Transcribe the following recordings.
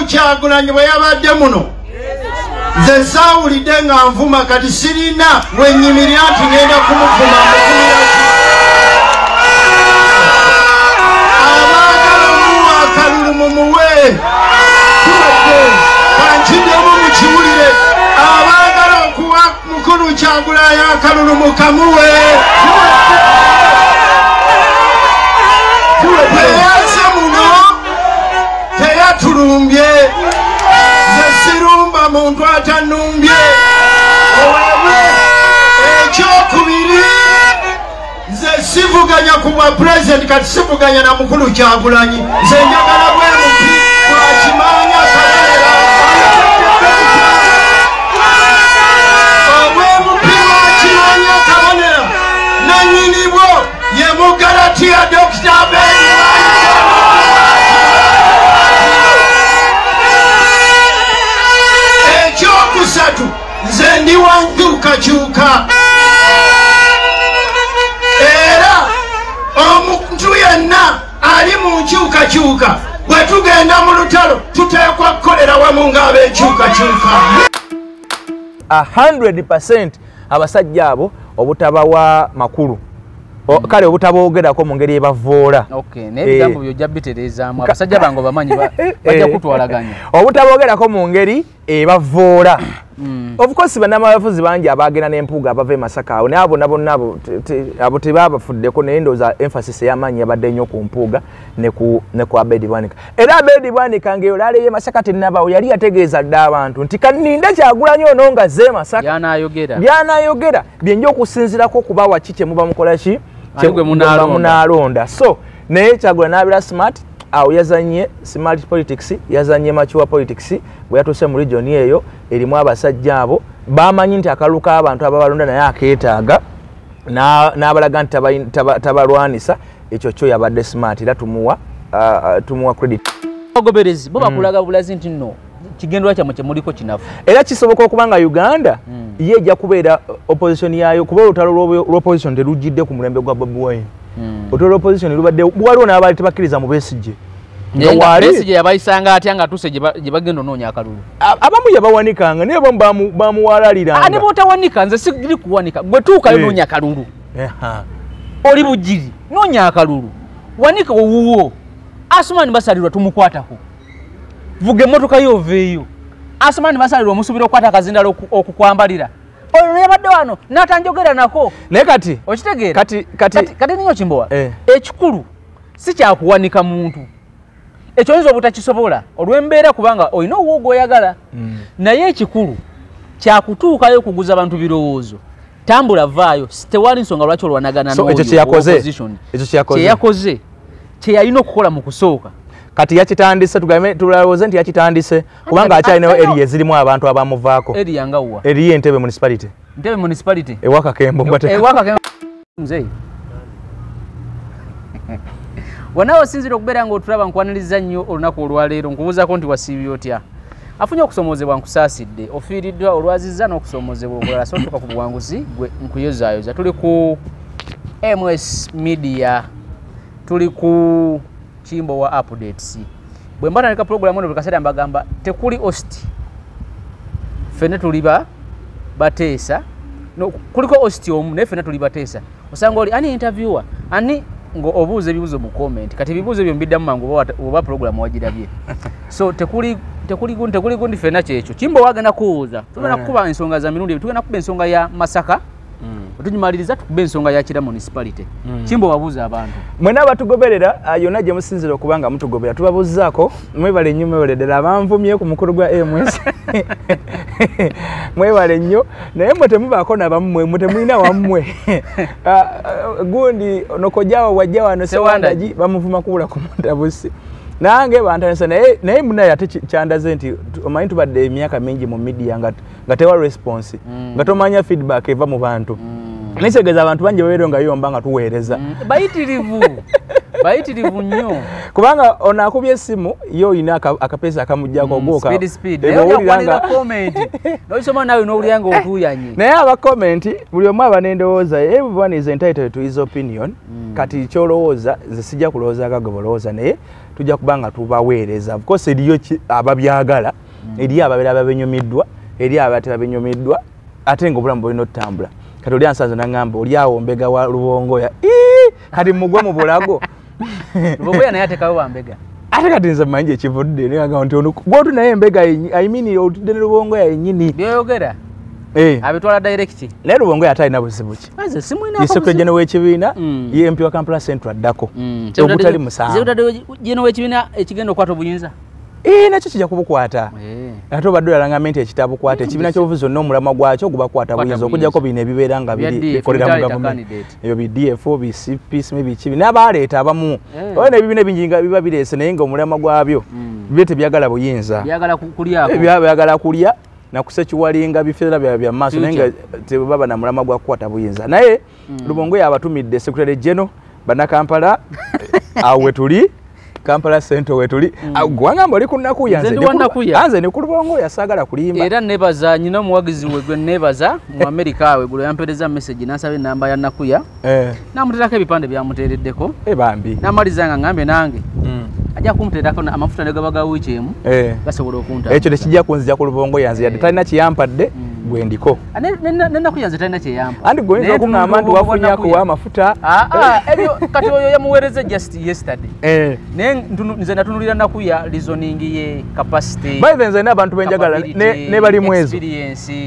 mukulu Kyagulanyi bwe yabadde muno nze saawulidde nga nvuma kati sirina wenyimirira nti ngenda kumuvuma abaagala omuwa akalulu mumuwe kankiddemu mukiwulire abaagala okuwa mukulu Kyagulanyi akalulu mukamuwe teyaze muno teyatulumbye nze sirumba muntu atanumbye ekyokubiri nze sivuganya ku bwa pulezidenti kati sivuganya na mukulu Kyagulanyi nze njagala bwemupi bwakimanya Kabonera obwemupi bwakimanya Kabonera nanyinibwo ye Mugalatiya Dr. Abedi ekyokusatu nze ndi wa nkyukakyuka era omuntu yenna ali mu nkyukakyuka bwe tugenda mu lutalo tuteekwa kukolera wamu ng'ab'enkyukakyuka 100% abasajja abo obutabawa makulu kale obutaboogerako mu ngeri ebavoola n'ebigambo byojja bitereezaamu abasajja bange bamanyi bajja kutwalaganya obutaboogerako mu ngeri ebavoola of course bannamabafuzi bangi abaagenda n'empuuga abava e Masaka awo naye abo nabonna abo tebaabafuddeko naye ndowooza emphasis ey'amaanyi yabadde nnyo ku mpuuga ne ku Abedi Bwanika era Abedi Bwanika ng'eyo laaleyo e Masaka tennabawo yali yategeeza dda abantu nti kaninde Kyagulanyi ono nga zze Masaka by'anaayogera byenja okusinziirako okubawa ki kye muba mukola ki munaalonda so naye Kyagulanyi n'abeera smart awo yazanye smart politics yazanye mature politics bwe yatuuse mu region eyo erimu abasajja abo bamanyi nti akalulu k'abantu ababalonda naye akeetaaga n'abalaga nti tabalwanisa ekyo kyo yabadde smart era tumuwa credit agoberezi bo bakulaga bulazi nti nno kigendwa kyamwe kyemuliko kinafu era kisoboka okuba nga Uganda ye ejja kubeera opposition yayo kuba olutalo lw'opposition terujjidde ku mulembe gwa Bobi Wine olutalo lw'opposition lubadde waliwo n'abaali tebakkiriza mu Besigye Besigye yabayisanga atya nga tuuse gye bagenda onoonya akalulu abamu yabawanikanga naye bomu bamuwalaliranga ne bootawanika nze sigiri kuwanika gwe tuukayo noonya akalulu oli bugiri noonya akalulu wanika owuwo Asumani basalirwa tumukwatako vuga emmotoka yo oveeyo Asumani basalirwa omusuubira okukwata akazindala okukwambalira ono yabadde wano n'atanjogera nako naye kati okitegeera kati ninyo Kimbowa ekikulu si kyakuwanika muntu ekyo oyinza obutakisobola olw'embeera kubanga olina owoogo oyagala naye ekikulu kyakutuukayo okuguza abantu birowoozo tambula vaayo tewali nsonga lwaki olwanagana kyeyakoze kyeyalina okukola mu kusooka kati yakitandise tulowooze nti yakitandise kubanga akyalinayo eriya ezirimu abantu abamuvaako eriya ngawwa eriya Entebbe municipality ewakakembo nze wonna osinzira okubeera ng'otulaba nkwaniriza nnyo olunaku olwaleero nkubuuzaako nti wasiibye otya afunye okusomoozebwa nkusaasidde ofiiriddwa olwazizza n'okusomoozebwa okulala sotuka ku buwanguzi gwe nkuyozaayoza tuli ku MS Media tuli ku Kimbowa Updates bwe mbatandika program eno buli kaseera mbagamba tekuli host ffenna tuli bateesa kuliko host omu naye ffenna tuli bateesa osanga oli ani interviewer ani obuuza ebibuuzo mu comment kati ebibuuzo ebyo mbiddamu mangu oba program wagirabye so tekuli gundi ffenna kyekyo Kimbowa agenda kuwuuza tugenda kukuba ensonga za mirundi tugenda kukuba ensonga ya Masaka otugimaliriza tukuba ensonga ya Kira municipality Kimbowa abuuza abantu mwena abatugoberera yonna gye musinzira okuba nga mutugobera tubabuuzaako mwebale nnyo mwebale ddala abanvumye ku mukulu gwa MS mwebale nnyo naye mwe temubaako nabammwe mwe temulina wammwe gundi nokojjawo wajja wano Sewandagi bamuvuma kubula ku Muntabusi nange bantanisa naye munaye ate kyandaze nti omanyi tubadde emyaka mingi mu media nga tewa response nga tomanya feedback eva mu bantu nisegeeza abantu bangi babeera nga yomba nga tuweereza bayitirivu nnyo kubanga ono akubye essimu ye olina akapeesa akamujjako ogwokanosoma nawe n'owulira nga otuuyanye naye abakomenti buli omu aba n'endowooza everyone is entitled to his opinion kati kyolowooza nze sijja kulowooza agago balowooza naye tujja kubanga tubaweereza of course eriyo ababyagala eri ababera babenyumiddwa eri abate babenyumiddwa ate ng'obulamu bulina otambula kati oli ansanze nangamba oli awo mbega wa Lubongoya kati mugwe mu bulago Lubongoya naye atekawo wambega ate kati nze manje ekivudde nagamba nti ono bwotu naye mbega I mean otudde ne Lubongoya yennyini byoyogera abitwala direct naye Lubongoya atalina buzibu ki aze simwina ko secretary general w'ekibiina ye MP wa Kampala Central addako obutali musango secretary general w'ekibiina ekigenda okwata obuyinza nakyo kijja kubukwata ate obadde olangamba nti ekitabukwata ekibiina ky'obufuzi onna omulamwa gwakyo gubakwata buyinza okujjako bino ebibeera nga bikolera mu gavumenti ebyo BDFO BCP biki n'abaleeta abamu oyo n'ebibiina bingi nga biba bireese naye ng'omulamwa gwabyo byo tebyagala buyinza byagala kulya nakusekiwalinga bifeera bya maaso naye nga tebaba na mulamwa gwa kukwata buyinza naye Lubongoya abatumidde secretary general bannakampala awo wetuli Kampala Central wetuli gwangamba oli kunnaku yanze ne ku Lubongoya saagala kulimba era nebaza nyina muwagizi wegwe nebaza mu America we gulo yampereza message nasaba namba ya Nakuya namuterako ebipande byamutereddeko bambi namaliza nga ngambe nange ajja kumuterako amafuta negabaga wiiki emu gasobola okunta ekyo tekijja kunzija ku Lubongoya nze yadde talina kiyampadde gwendiko Nakuya nze talina kyeyampa andi goyinza okungamba nti wafunyako w'amafuta ebyo kati oyo yamuweereza just yesterday nze natunulira Nakuya reasoning ye capacity by the way n'abantu benjagala ne bali mwezo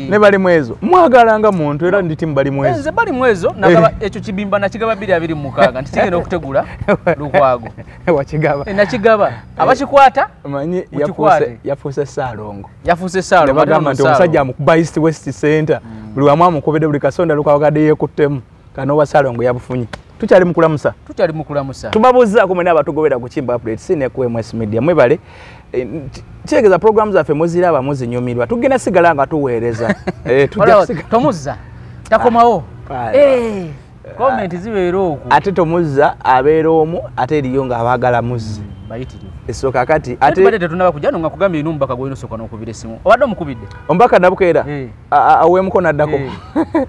ne bali mwezo mwagalanga muntu era nditi mbali mwezo nze bali mwezo nagaba ekyo kibimba nakigaba 226 nti kigenda okutegula lukwago wakigaba nakigaba abakikwata manyi yafuse Saalongo bagamba nti omusajja amukuba East West Center buli wamu amukubedde buli kasonda lukwagadde yeekuttemu kanowa Saalongo yabufunye tukyali mukulamusa tubabuuzaako mwena abatugobera ku Kimba Update sine ku MS Media mwebale kyegeza program zaffe muziraba muzinyumirwa tugenda sigala nga tuweereza tomuzza takomawo comment zibeera okwo ate tomuzza abeera omu ate eriyo ng'abaagala muzzi bayitirivu esooka kati ate bade tetunaba kujja nga kugambye ino mbaka gwino soka n'okubira essimu obadde omukubidde ombaka nabukeera aweemukono addako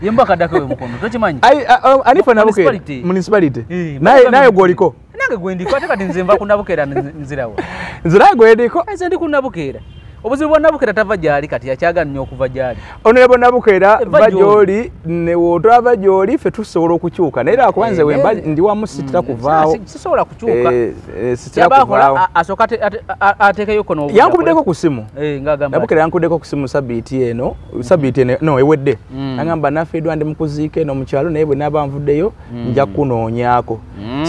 ye mbaka addako weemukono tokimanyi anifa nabukeera municipality naye gwoliko nange gwendiko ate kati nze nva ku Nabukeera nzirawa nzira gwendiko nze ndi ku Nabukeera obuzibu bwa Nabukeera tava gyali kati yakyagala nnyo okuva gyali onerebo Nabukeera bajoli ne wotava gyoli fe tusobola okukyuka naye akubanze wemba ndi wamu sitira kuvaawo sisobola kukyuka sitira kuvaawo asoka atekeyo kono yankubiddeko ku simu ngagamba Nabukeera yankubiddeko ku simu sabiiti eno no ewedde nagamba naffe edwa ndi mukuziika eno mu kyalo naye bwe naaba nvuddeyo nja kunoonyaako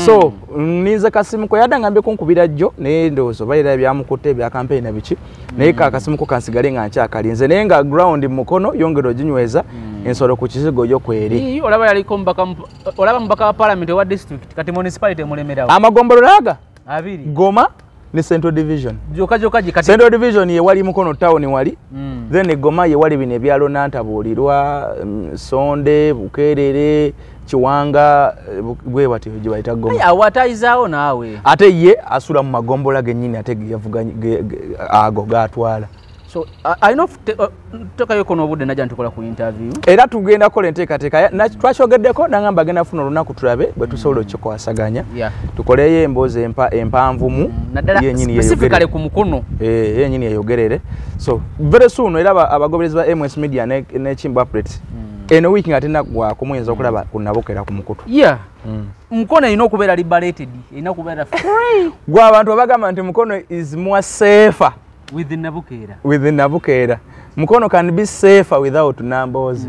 so ninza kasimu ko yadangambye kunkubira jjo naye ndowooza bayira byamukutte bya campaign na biki naye akasimu ko kansigale nga nkyakalinze naye nga ground mukono yongera oginyweza ensolo ku kizigo gyo kweri olaba yaliko mubaka wa parliament wa district kati municipality mulemerawo amagombolola aga abiri Goma ne Central Division joka kati Central Division ye wali mukono town wali then Goma ye wali bine ebyalo Nantabulirwa Sonde Bukerere Kiwanga bwe bati jibayita Goma awatayizaawo naawe ate ye asula mu magombola gennyini ate yavuga ago gatwala so I know toka yoko n'obudde najja ntukola ku interview era tugenda kola enteekateeka twakyogeddeko nangamba agenda funa olunaku tulabe bwe tusobola okukikwasaganya tukoleyo emboozi empanvumu yennyini specifically ku mukono yennyini yeyogerere so very soon era abagoberezi ba MS Media ne Kimba Update eno wiki nga tena gwa kumuyinza okulaba ku Nabukeera ku mukutu mukono ino okubeera liberated ina okubeera free gwa abantu abagamba nti mukono is more safer within Nabukeera mukono can be safer without Nambooze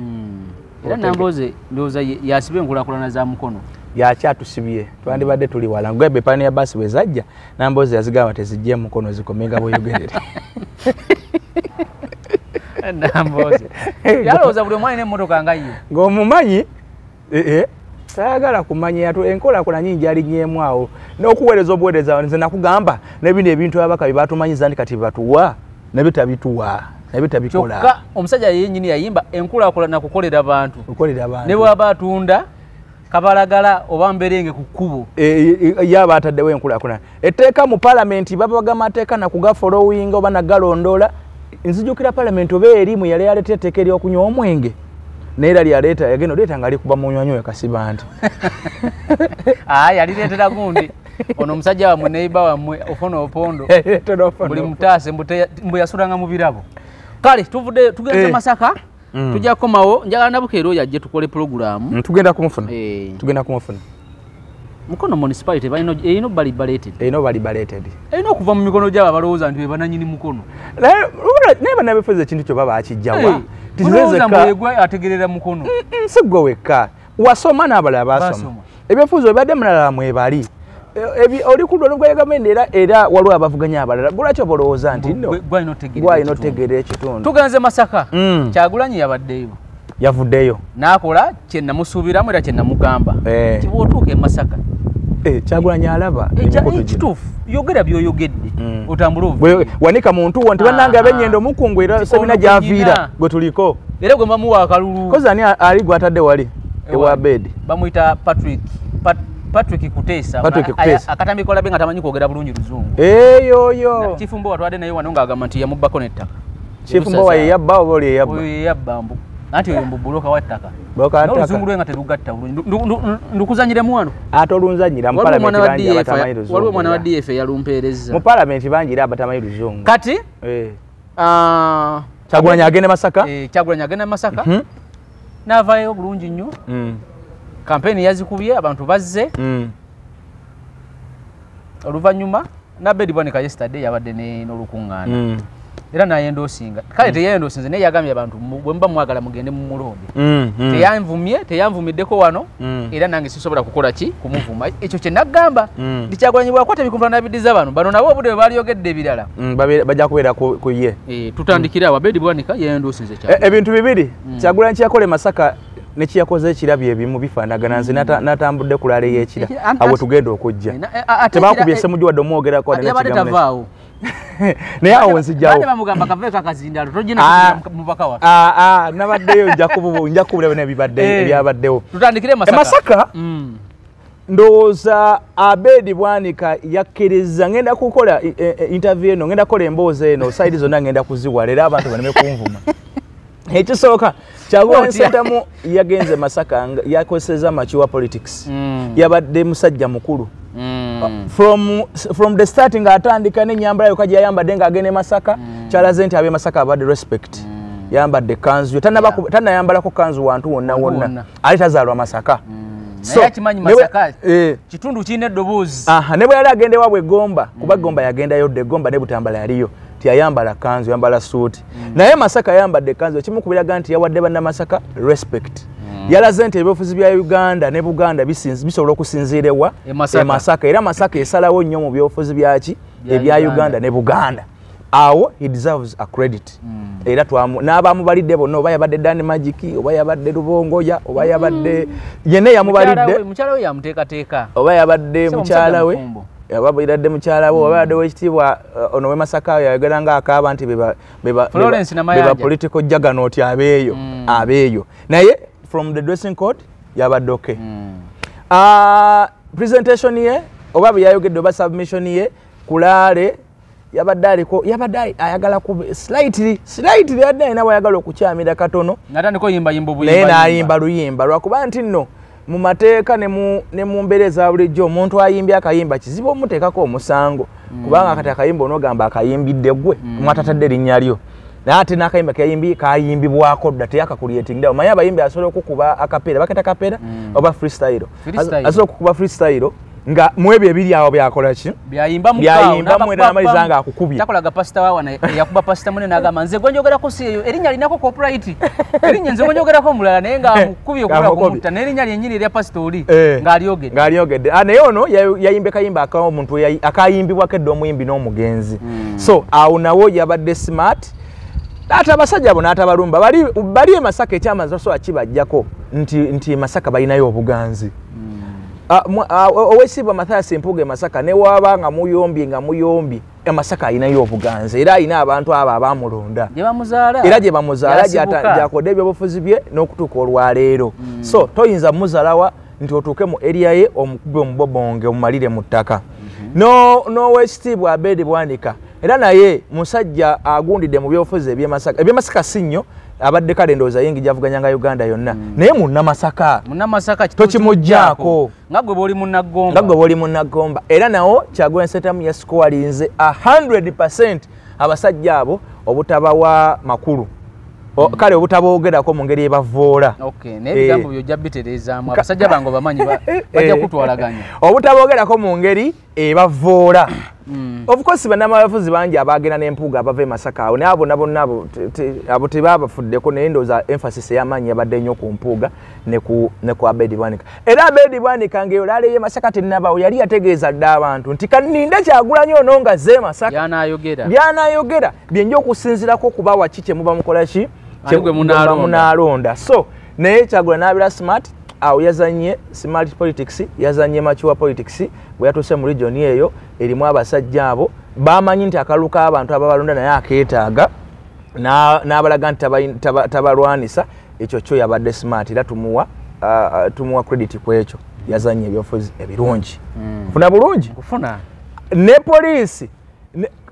era Nambooze ndowooza yasibye enkulaakulana za mukono yakyatusibye twandibadde tuli wala ngwebe pani ya basi wezajja Nambooze yazigaba tezijje mukono zikomenga boyogerere Nambooze yalowooza buli omwana n'emmotoka nga ye ng'omumanyi tayagala kumanya enkolaakola nyingi alinyeemu awo n'okuweereza obuweereza nze nakugamba n'ebino ebintu ababaka bye batumanyiza nti kati batuwa nabyo tabituwa nabyo tabikola kyokka omusajja yennyini yayimba enkulaakola nakukolera abantu ne bw'aba atunda kabalagala oba mberenge ku kkubo yaba ataddewo enkulaakola etteeka mu paalamenti baba bagamba mateeka nakuga following oba nagalondoola nzijukira paalamenti oba erimu yali yaleeta etteeka ery'okunywa omwenge naye era lyaleeta yagenda oleeta nga likuba munywanywa kasiba nti yalireetera gundi ono omusajja wamwe neiba wamwe ofona opondo buli mutaase mbu yasulanga mu birabo kale tuvudde tugenze Masaka tujja komawo njagala nabukeero yajje tukole program tugenda kumufuna Mukono municipality ino bali balated ino okuva mu mikono gyaba balowooza nti bananyini mukono naye banabefuza ekintu kyo baba akijjawa tizezeka ategerera mukono sigwe wekka wasoma n'abalala basoma ebyefuzo ebadde mulala mwebali oli ku lwa gavumenti era waliwo abavuganya abalala lwaki balowooza nti nno gwalina otegeera ekitundu tugenze Masaka Kyagulanyi yavuddeyo n'akola kye namusuubiramu era kye namugamba kibwotuuka e Masaka Kyagulanyi alaba ekituufu yogera by'oyogedde otambule wanika muntu wo nti bannange abennyendo mukungu era sebina gy'aviira gwe tuliko era gwe bamuwa akalulu kozi ani ali gw'atadde wali ewa bedi bamuyita Patrick Kuteesa akatambikola be nga tamanyi kwogera bulungi Luzungu eyoyo Kifumbo watwadde naye wano ng'agamba nti yamubbako n'ettaka Kifumbo wa yeyabba oba oli yeyabba mbu anti oyo mbu buloka wa ttaka n'oluzungu lwe nga terugatta bulungi ndukuzanyiremu wano ate olunzanyira mu palamenti bangi abatamanyi Luzungu waliwo omwana wa DF yalumpeereza mu palamenti bangi era abatamanyi Luzungu kati Kyagulanyi agende Masaka Kyagulanyi agende Masaka n'avaayo bulungi nnyo kampeni yazikubye abantu bazze oluvannyuma Nabedi Bwanika yesterday yabadde n'olukuŋŋaana era nayendoosinga kale teyayendoosinze naye yagambye abantu bwe muba mwagala mugende mu mulonde teyanvumiddeko wano era nange sisobola kukola ki kumuvuma ekyo kye naggamba nti Kyagulanyi bwakwata ebikumvula n'abiddiza bano nabo obudde bwe baaliyogedde ebirala bajja kubeera ku ye tutandikire awo Nabedi Bwanika yayendoosinze ebintu bibiri Kyagulanyi kyakole Masaka nekiyakoze ekirabyo ebimu bifaanagana nze natambudde ku laale y'ekira awo tugenda okujja tebakubye essemugi wadde omwogerako naye awo nzijjawo nabaddeyo nja kubula byonna ebyabaddewo Masaka ndowooza Abedi Bwanika yakkiriza ngenda kukola interview eno ngenda kukola emboozi eno saidi zonna ngenda kuziwala era abantu baneme kunvuma ekisooka Kyagulanyi Ssentamu yagenze Masaka yakozeseza makiwa politics yabadde musajja mukulu from the starting ng'atandika n'ennyambala yokka gye yayambadde ng'agende Masaka kyalaze nti abe Masaka abadde respect yambadde kanzu tannayambalako kanzu wantu wonna ali tazaalwa Masaka naye akimanyi Masaka kitundu kirina eddoboozi ne bwe yali agenda ewaabwe Gomba kuba Gomba yagendayo dde Gomba ne Butambala yaliyo tiyayambala kanzu yambala suuti naye Masaka yambadde kanzu ekimu kubiraga nti yawadde banna Masaka respect yalaze nti ebyobufuzi bya Uganda ne Buganda bisobola okusinziirwa e Masaka era Masaka esalawo nnyo mu byobufuzi byaki ebya Uganda ne Buganda awo he deserves a credit era n'abamubalidde bonna oba yabadde Dani Magic oba yabadde Lubongoya oba yabadde yene yamubalidde mukyala we yamuteekateeka oba yabadde mukyala we yababiradde mukyala we oba yabadde wekitiibwa ono we Masaka yayogera ng'akaaba nti beba political juggernaut abeeyo naye from the dressing code yabadde okay presentation ye oba bwe yayogedde oba submission ye kulaale yabadde ayagala slightly yadde alina bwayagala okukyamira katono naye n'ayimba luyimba lwakuba nti nno mu mateeka ne mu mbeera eza bulijjo omuntu ayimbye akayimba kizibu omuteekako omusango kubanga kati akayimba onogamba akayimbidde gwe mwatatadde linnya lyo naye ate n'akayimba kayimbibwako dda teyakakulyetingirawo manyi abayimbi asobola okukuba akapeera baketa kapeera oba freestyle asobola okukuba freestyle nga mwebyo ebiri awo byakola ki byayimbamu era n'amaliza nga akukubye takolaga pasita wawana yakuba pasita munene n'agamba nze gwe njogerako si eyo erinnya linako copyright erinnya nze gwe njogerako mulala naye nga amukubye okukola kumutta n'erinnya lyennyini erya pasita oli ng'alyogedde naye ono yayimba kayimba ak'omuntu akayimbibwako edda omuyimbi n'omugenzi so awo nawo yabadde smart ate abasajja abo n'atabalumba bali e Masaka ekyamaza so akibajjako nti Masaka balinayo obuganzi owesiibwa Mathias Mpuuga Masaka ne waba nga muyombi Masaka alinayo obuganzi era alina abantu abo abamulonda era gye bamuzaala gyakodde ebyobufuzi bye n'okutuuka olwaleero so toyinza muzaalawa nti otuuke mu area ye omukube omubobonge omumalire mu ttaka n'owekitiibwa Abedi Bwanika era naye musajja agundidde mu byobufuzi ebyemasaka si nnyo abadde kale ndowooza yengi gyavuganyanga Uganda yonna naye munnamasaka tokimugjaako nga gwe bw'oli munnagomba era nawo Kyagulanyi Ssentamu yasikowalinze 100% abasajja abo obutabawa makulu kale obutaboogerako mu ngeri ebavoola n'ebigambo byojja bitereezaamu abasajja bange bamanyi bajja kutwalaganya obutaboogerako mu ngeri ebavoola of course bannamabafuzi bangi abaagenda n'empuuga abava e Masaka awo naye abo bonna abo tebaabafuddeko naye ndowooza emphasis ey'amaanyi yabadde nnyo ku mpuuga ne ku Abedi Bwanika era Abedi Bwanika ng'eyo ye Masaka tennabaawo yali yategeeza dda abantu nti kaninde Kyagulanyi ono nga ze Masaka by'anaayogera byenja okusinziirako kubawa ki kye muba mukola ki munaalonda so naye Kyagulanyi n'abeera smart awo yazanye smart politics yazanye mature politics bwe yatuuse mu region eyo erimu abasajja abo bamanyi nti akalulu k'abantu ababalonda naye akeetaaga n'abalaga nti tabalwanisa ekyo kyo yabadde smart era tumuwa credit ku ekyo yazanye ebyobufuzi ebirungi kufuna bulungi ne poliisi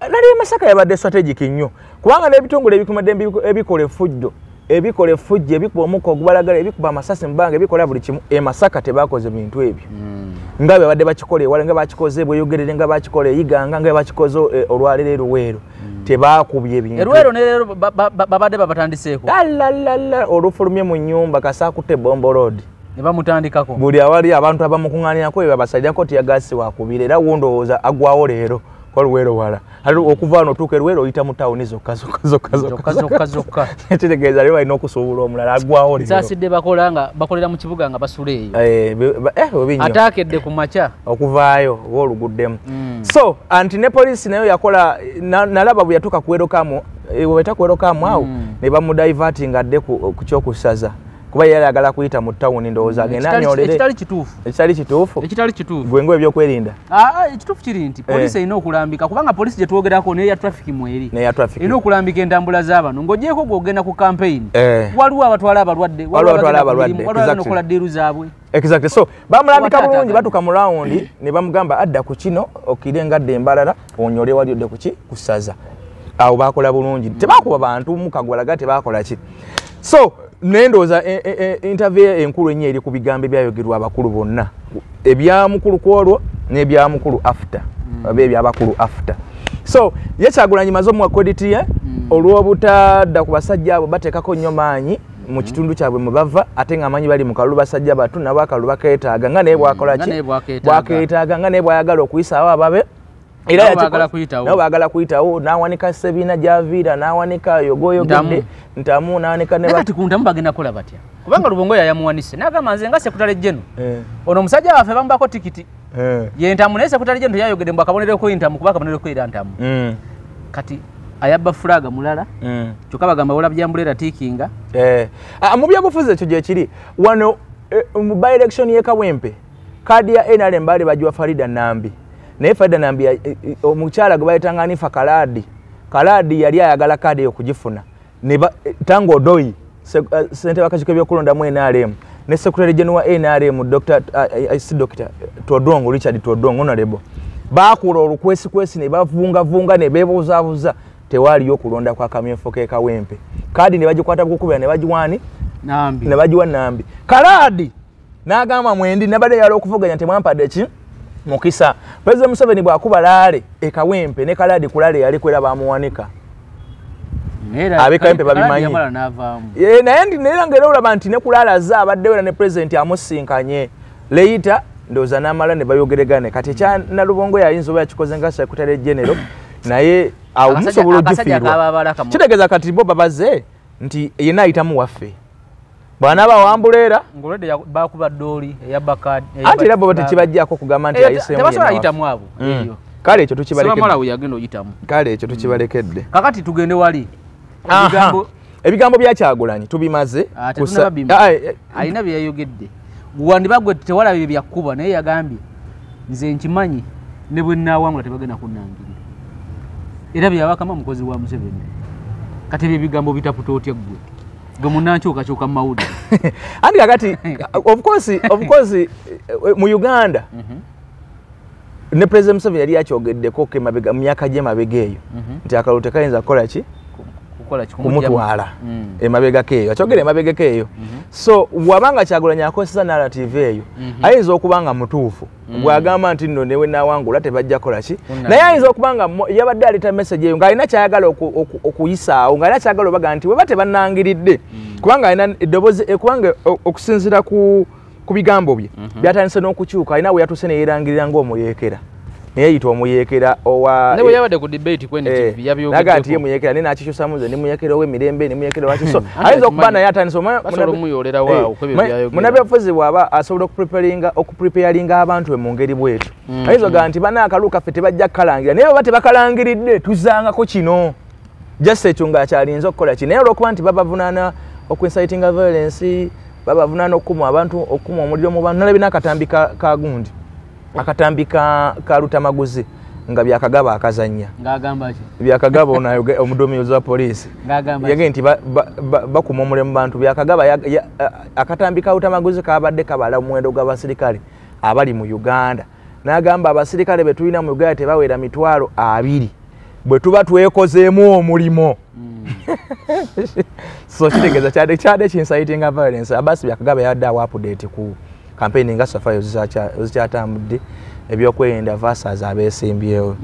nali Masaka yabadde strategic nnyo kubanga n'ebitongole ebikumadde ebikola effujjo ebikuba omukka ogubalagala ebikuba amasasi mu bbanga ebikola buli kimu e Masaka tebakoze bintu ebyo nga bwe badde bakikola ewala nga bakikoze Bweyogerere nga bakikola Iganga nga bakikoze olwaleero Eruweero tebaakubye bintu Eruweero ne leero babadde babatandiseeko olufulumye mu nnyumba kasaakutte Bombo Road ne bamutandikako buli awali abantu abamukuŋŋaanirako bwe babasalirako tiyagasi wakubira era wondowooza agwawo leero Luweero wala okuva wano otuuka Luweero oyita mu tawuni zokka kitegeeza leero alina okusuubula omulala agwawo leero saasidde bakolera mu kibuga nga basula eyo ataakedde ku makya okuvaayo ooluguddemu so anti ne poliisi nayo yakola nalaba bwe yatuuka kuwerokamu weta kuwerokamu awo ne bamudivertinga adde ku kyokusaza kuba yali ayagala kuyita mu tawuni ndowooza agenda anyolere ekitali kituufu gwengo ebyokwerinda ekituufu kiri nti poliisi erina okulambika kubanga poliisi gye twogerako neya traffic mweri erina okulambika entambula z'abano ng'ogyeko gw'ogenda ku campaign waliwo abatwala abalwadde waliwo nokola ddiiru zaabwe exactly so bamulambika bulungi batuka mu rawundi ne bamugamba adda ku kino okire ngadde embalala onyole wali odde ku ssaza awo bakola bulungi tebakuba bantu mukagwalaga tebakola ki so nendoza interview enkulu ennyo eri ku bigambo ebyayogerwa abakulu bonna ebya mukulu kwolwo n'ebya mukulu after ebyabakulu after so ye Kyagulanyi maze omuwa credit ye olw'obutadda ku basajja abo bateekako nnyo maanyi mu kitundu kyabwe mwe bava ate nga amanyi bali mu kalulu basajja batu nabo akalulu bakeetaaga nga naye bwakola ki bwakeetaaga nga naye bwayagala okuyisaawo ababe era baagala kuyitawo n'awanika Sebiina gy'aviira n'awanika yogoyogedde ntamu n'awanika ne kati ku ntamu bagenda kola batya kubanga Lubongo yayamuwanise n'agamba nze nga sekutale jeno ono omusajja waffe bamubako tikiti ye ntamu naye sekutale jeno teyayogedde mbu akabonereko ntamu kuba akabonereko era ntamu kati ayabba fulaga mulala kyokka bagamba wola byambulera tiikinga mu byabufuzi ekyo gye kiri wano mu by election y'e Kawempe kaadi ya NRM baali bagiwa Farida Nambi naye Farida Nambi omukyala gwe bayitanga Anifa Kaladi yali ayagala kaadi eyo kugifuna Tango Doi ssentebe w'akakiiko ebyokulondamu NRM ne Secretary General wa NRM Dr. Richard Todongo Honorable baakula olukwesikwesi ne bavungavunga ne beebuzaabuza tewaaliyo okulonda kwa kamyefo k'e Kawempe kaadi ne bagikwata bukukubira ne bagiwani ne bagiwa Nambi Kaladi n'agamba mwendi nabadde yali okuvuganya temwampadde ki mukisa President Museveni bw'akuba laale e Kawempe ne Kaladi kulale yali kwera bamuwanika ab'Ekawempe babimanyi naye nera ng'era olaba nti ne kulala za abaddewo ne President amusinkanye leita ndowooza n'amala ne bayogeregane kati ekya Nalubongo yayinza oba yakikoze nga Secretary General naye awo musobola ogifiirwa kitegeeza kati bo babaze nti yenna ayitamu waffe bw'anaaba wambuleera bakuba ddooli eyabba kaadi anti era bo tekibajjako kugamba nti ayiseemu tebasobola ayitamu abo kale ekyo tukibalekedde yagenda oyitamu kale ekyo tukibalekedde kakati tugende wali ebigambo bya Kyagulanyi tubimaze alina bye yayogedde wandibagwe tewalabye byakkuba naye yagambye nze nkimanyi ne bwe nnaawangula tebagenda kunnangirira era byabakama mukozi wa Museveni kati ebyo ebigambo bitaputa otya ggwe gwe munnankyukakyuka mu mawulire anti kakati of course mu Uganda ne President Museveni yali yakyogeddeko ke mabega myaka gye mabega eyo nti akalulu tekayinza kukola ki kumutwala emabega keeyo akyogera emabega keeyo so wabanga Kyagulanyi akozesa narrative eyo ayinza okubanga mutuufu bw'agamba nti nno newe nawangula tebajja kola ki naye ayinza okubanga yabadde aleta message eyo ng'alina kyayagala okuyisaawo ng'alina kyayagala obaga nti weba tebannangiridde kubanga alina eddoboozi kubanga okusinziira ku bigambo bye byatandise n'okukyuka alina bwe yatuuse ne yeerangirira ng'omuyeekera naye yita omuyeekera owa ne yabadde ku debate kwenye TV yabyogedde naga nti ye muyeekera ne nakikyusa muze ne muyeekera w'emirembe ne muyeekera waki so ayinza okuba naye atandise omuyolera waawo kwebyo byayogera munabyabufuzi bw'aba asobola okupreparinga abantu mu ngeri bwetu ayinza ogaa nti bana akalu kaffe tebajja kukalangira naye baba tebakalangiridde tuzangako kino just ekyo nga kyalinza okukola ki naye olw'okuba nti babavunaana okuincitinga violence babavunaana okukuma abantu okukuma omuliro mu bantu nalabina akatambi ka gundi akatambi ka lutamaguzi nga byakagaba akazanya ngagamba ki byakagaba omuduumizi wa poliisi yage nti bakuma omuliro mu bantu byakagaba akatambi ka lutamaguzi kabadde kabala omuwendo gw'abasirikale abali mu Uganda n'agamba abasirikale be tulina mu Uganda tebawera 20,000 bwe tuba twekozeemu omulimo so kitegeeza kyade kincitinga violence abasi byakagaba yadde awo update ku campaign nga Safayo zikyatambudde ebyokwerinda versus abeesimbyewo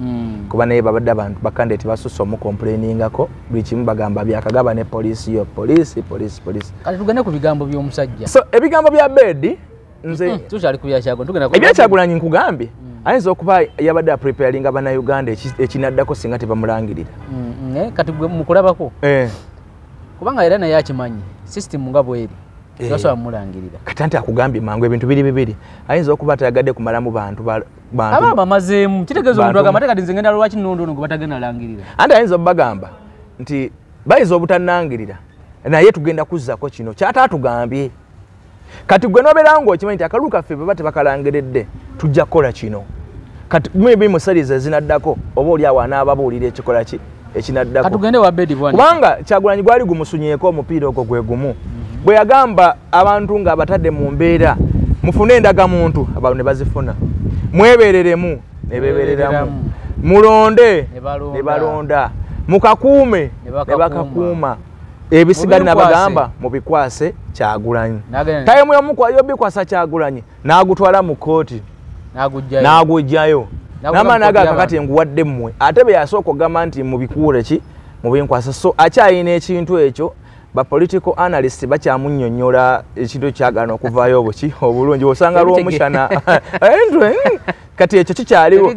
kuba naye babadde abantu bakandidate basusse omucomplainingako buli kimu bagamba byakagaba ne poliisi yo poliisi kati tugende ku bigambo by'omusajja so ebigambo bya Bedi nze tukyali ku byakyago tugenda ku ebyakyagulanyi nkugambye ayinza okuba yabadde apreparinga bannayuganda ekinaddako singa tebamulangirira kati mukulabako kubanga era naye akimanyi system nga bweri yosobola mulangirira kati anti akugambye mangu ebintu bibiri ayinza okuba tayagadde kumalamu bantu aba bamazeemu kitegeeza omuntu agamba kati nze ngenda lwaki nnondo ono gwe batagenda langirira anti ayinza obagamba nti bayinza obutannangirira naye tugenda kuzzako kino kyataatugambye kati gwe nobeera ng'okimanyi nti akalulu kaffe baba tebakalangiridde tujja kukola kino kati maybe musaliza ezinaddako oba oli awo anaababuulira ekikola ki ekinaddako katugende wa Bedi bwani kubanga Kyagulanyi gwali gumusunyeeko omupiira ogwo gwe gumu bwe yagamba abantu nga abatadde mu mbeera mufune endagamuntu abantu ne bazifuna mwebereremu ne bebereramu mulonde ne balonda mukakuume ne bakakuuma ebisigali nabagamba mubikwase Kyagulanyi tayimu yamukwaliyo bikwasa Kyagulanyi n'agutwala mu kooti n'agujjayo n'amaani agakakati nguwadde mmwe ate be yasooka okugamba nti mubikuule ki mubinkwasa so akyayina ekintu ekyo ba political analyst bakyamunnyonnyola ekintu kyagana okuvaayo obulungi osanga lw'omushana kati ekyo kikyaliwo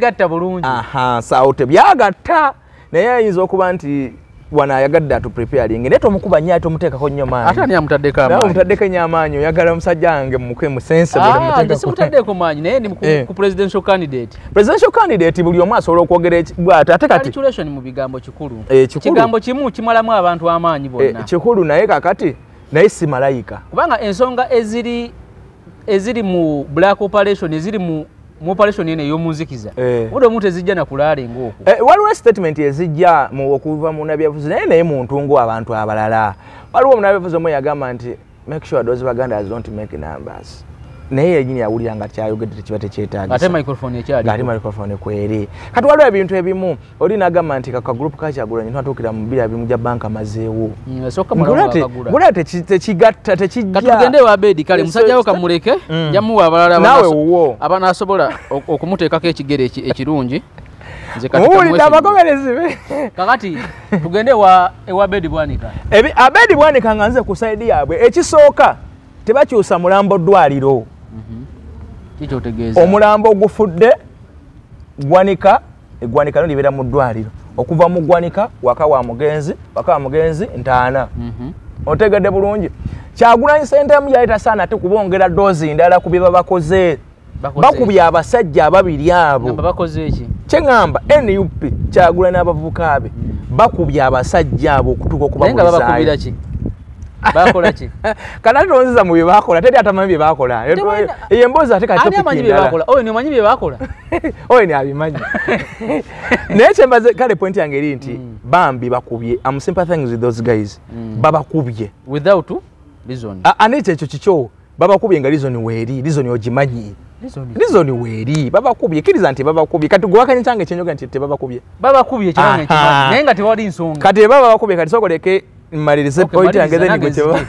sawo tebyagatta naye ayinza okuba nti wana ayagadde atupreparing naye tomukuba nnyo ate omuteekako nnyo maanyi ate ani amutaddeko nnyo amaanyi oyagala omusajja wange muke musense simutaddeko maanyi naye ndi ku presidential candidate buli omu asobola okwogera ate kati mu bigambo kikulu ekigambo kimu kimalamu abantu amaanyi bonna kikulu naye kakati naye si malayika kubanga ensonga eziri mu black operation eziri mu operation ene y'omunzikiza odo omuntu ezijja nakulaale ng'okwo waliwo statement ezijja okuva mu nabyabufuzi naye muntu ng'abantu abalala waliwo omunabyabufuzi omu yagamba nti make sure those Bagandas don't make numbers naye yenyini yawulira nga kyayogedde tekiba tekyetaagisa ate microphone ekyali ate microphone kweri kati waliwo ebintu ebimu oli n'agamba nti kagroup ka Kyagulanyi twatuukira mu bibira bimu gya banka mazeewo gulate tekigatta tekijja katugende wa Bedi kale musajjawo kamuleke jamuwa abalala nawe wuwo abanaasobola okumuteekako ekigere ekirungi muwulidde abagoberezi be kakati tugende ewa Bedi Bwanika Bedi Bwanika nga nze ku saidi yaabwe ekisooka tebakyusa mulambo ddwaliro omulambo ogufudde Gwanika eggwanika no libeera mu ddwaliro okuva mu Gwanika waka wa mugenzi ntaana otegedde bulungi Kyagulanyi sentemu yayita saana ate kubongera doozi ndala ku bye babakoze bakubye abasajja ababiri abo kyeŋŋamba NUP Kyagulanyi n'abavubuka be bakubye abasajja abo okutuuka okubabulizaayo bakola ki kana tonziza mu bye bakola teri atamanyi bye bakola eyo emboozi ate kati oyo nimanyi bye bakola oyo ni abimanyi naye kyembaze kale point yange eri nti bambi bakubye I'm sympathizing with those guys babakubye without reason ane ekyo kikyo babakubye nga reason weeri reason ogimanyi Reason weeri babakubye kiriza nti babakubye kati gwakanye kyange kyenyoga nti tebabakubye babakubye kirange kimanyi naye nga tewali nsonga kati babakubye kati sokoleke malirize point yange then gwecho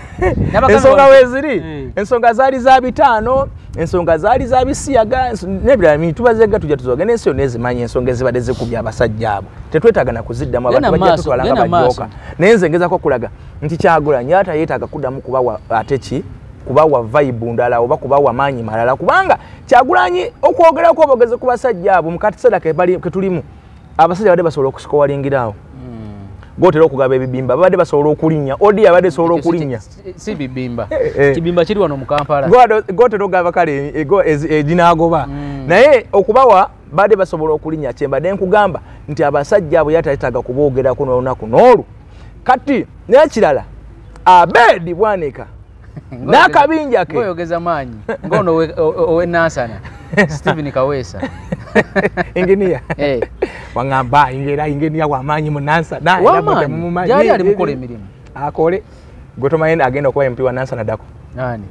ensonga weziri ensonga zaali za bitano ensonga zaali za bisiyaga nebira mitubazega tujja tuzoga nensi onezimanye ensonga ezibadde zikubya abasajja abo tetwetagana kuziddamu abantu bajja tutwalanga bajoka nenze ngeza ko kulaga nti Kyagulanyi ata yeetaga kuddamu kubawa atechi kubawa vibe ndala oba kubawa manyi malala kubanga Kyagulanyi okwogera ko bogeze ku basajja abo mukati sadaka ebali ketulimu abasajja badde basobola okusikowalingirawo gotero okugaba ebibimba babadde basobola okulinnya odi abadde sobola okulinnya si bibimba kibimba kiri wano mu Kampala gotero ogaba kale ejinagoba naye okubawa badde basobola okulinnya kyembadde nkugamba nti abasajja abo yataetaga kuboogerako n'olunaku n'olu kati n'ekirala Abedi Bwanika n'akabinja ke oyogeza maanyi ngono owe Nansana Stephen Kaweesa engineer wangamba engineer wa maanyi mu Nansana yali ali mukola emirimu akole gotomayenda agenda okuba MP wa Nansana dako nani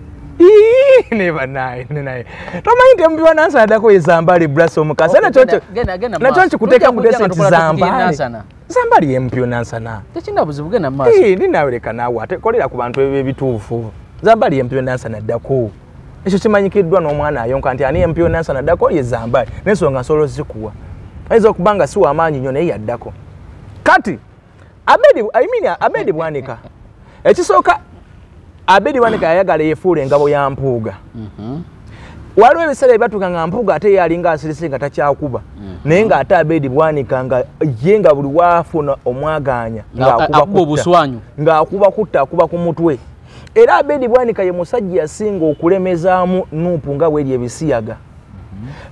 never naye tomayinde MP wa Nansana dako yezambali braso mukasa na choncho kuteka mudesenti zambali MP wa Nansana tekinda buzibu gena maso ninaweleka nawe ate kolera ku bantu ebituufu zambali MP wa Nansana dako ekyo kimanyikiddwa n'omwana ayonka nti ani MP wa Nansana dako ye zambali n'ensonga nsolo zikuwa ayinza okubanga si w'amaanyi nnyo naye yaddako kati Abedi Bwanika ekisooka Abedi Bwanika yayagala yefuula engabo ya Mpuuga waliwo ebiseera ebyatuuka nga Mpuuga ate yalinga asirise nga takyakuba naye ng'ate Abedi Bwanika nga ye nga buli waafuna omwagaanya ng'akuba kutta akuba ku mutwe era Abedi Bwanika ye musajja yasinga okulemezaamu Nuupu nga bweri ebisiyaga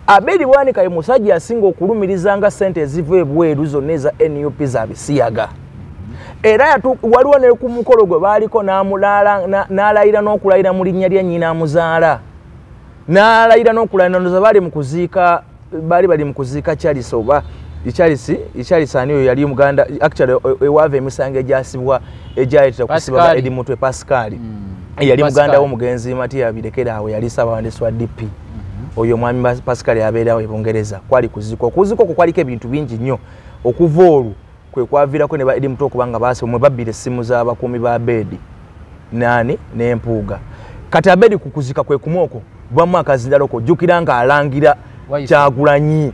Abedi Bwanika ye musajja yasinga okulumirizanga ssente eziva ebweru zonna eza NUP za bisiyaga era waliwo ne ku mukolo gwe baaliko n'alayira n'okulayira mu linnya lya nnyina amuzaala n'alayira n'okulayira ndoza bali mu kuziika Charles oba Charles ani oyo yali Muganda actually ewaava emisango egyasibwa egyayitira kusiba edi mutwe Pascal yali Muganda w'omugenzi Matiya Birekera awo yali Ssaabawandiisi wa DP oyo mwami Pascal yabeerawo e Bungereza kwali kuziko kwaliko ebintu bingi nnyo okuva olwo kwe kwavirako ne edi mutwe okubanga baase mwe babbira essimu z'abakuumi ba Abedi nani n'Empuuga kati Abedi kukuzika kwe kumwoko bwamu akazindalo kojjukira nga alangira Kyagulanyi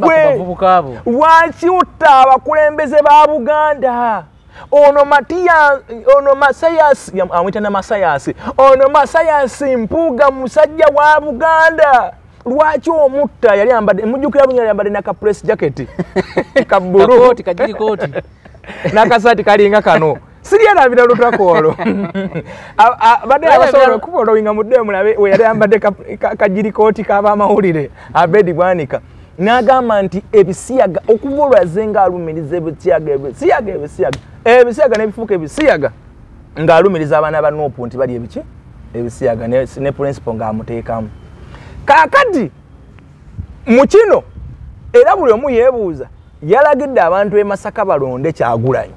gwe lwaki utta abakulembeze ba Buganda ono Masayasi amwita na Masayasi ono Masayasi Mpuuga musajja wa Buganda lwaki omutta yali ambadde mujjukira bunya yali ambadde naka press jacket kabulu kajiri koti nakasati kalinga kano siriya nabira lutakolo badde abasobola kufolowinga mudde mulabe we yali ambadde kajiri koti kaba amawulire Abedi Bwanika n'agamba nti ebisiyaga okuva olwazenga alumiriza ebisiyaga n'ebifuuka ebisiyaga ng'alumiriza abaana ba Nuupu nti bali ebiki ebisiyaga ne principal ng'amuteekamu kaakati mu kino era buli omu yeebuuza yalagidde abantu e Masaka balonde Kyagulanyi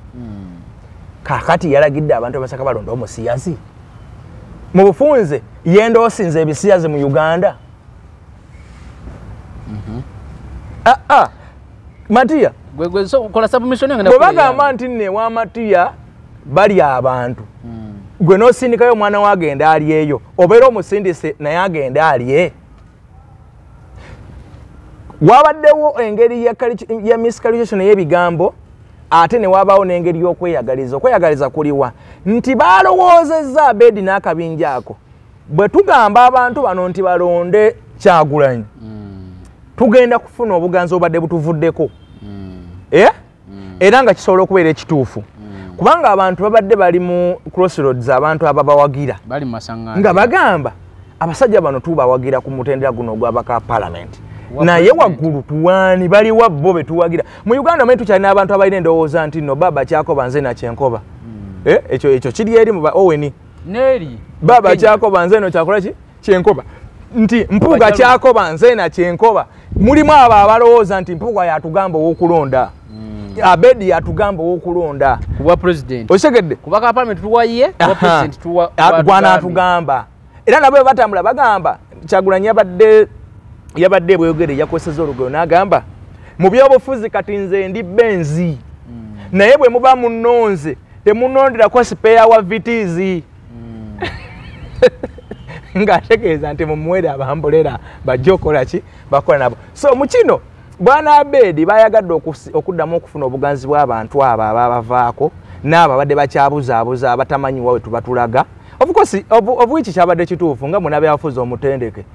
kaakati yalagidde abantu e Masaka balonde omusiyazi mu bufunze yenda osinze ebisiyazi mu Uganda Matiya gwe so kola submission ngenda bwe bagamba nti nne wa Matiya bali abantu gwe n'osindikayo omwana wagenda ali eyo obeera omusindise naye agenda ali wabaddewo engeri ya miscalculation y'ebigambo ate ne wabaawo n'engeri y'okweyagaliza kuliwa nti baalowoozezza Abedi n'akabinja ako bwe tugamba abantu bano nti balonde Kyagulanyi tugenda kufuna obuganzi obadde butuvuddeko era nga kisobola okubeera ekituufu kubanga abantu babadde bali mu crossroads abantu ababawagira bali masangana nga bagamba abasajja bano tubawagira ku mutendera guno ogw'abaka parliament naye waggulu tuwaani bali wabbo be tuwagira mu Uganda mwe tukyalina abantu abalina endowooza nti no baba Kyakoba nze na Kyenkoba ekyo kiri eri mu Owen neri baba Kyakoba nze no kyakola ki Kyenkoba nti Mpuuga Kyakoba nze na Kyenkoba mulimu abo abalowooza nti Mpuuga yatugamba ow'okulonda Abedi yatugamba ow'okulonda kuba president osegedde kubaka parliament tuwaye kuba president gwana atugamba era nabo batambula bagamba Kyagulanyi yabadde bweyogere yakozesa olugero n'agamba mu byobufuzi kati nze ndi benzi naye bwe muba munnonze temunonderako sipeya wa vitizi ng'ategeeza nti mumuwere abambulera bajja okukola ki bakola nabo. So mu kino Bwana Abedi bayagadde okuddamu okufuna obuganzi bw'abantu abo ababavaako n'abo abadde bakyabuzaabuza abatamanyi wawe tubatulaga. Of course obuwiki kyabadde kituufu nga munabe afuza omutendeke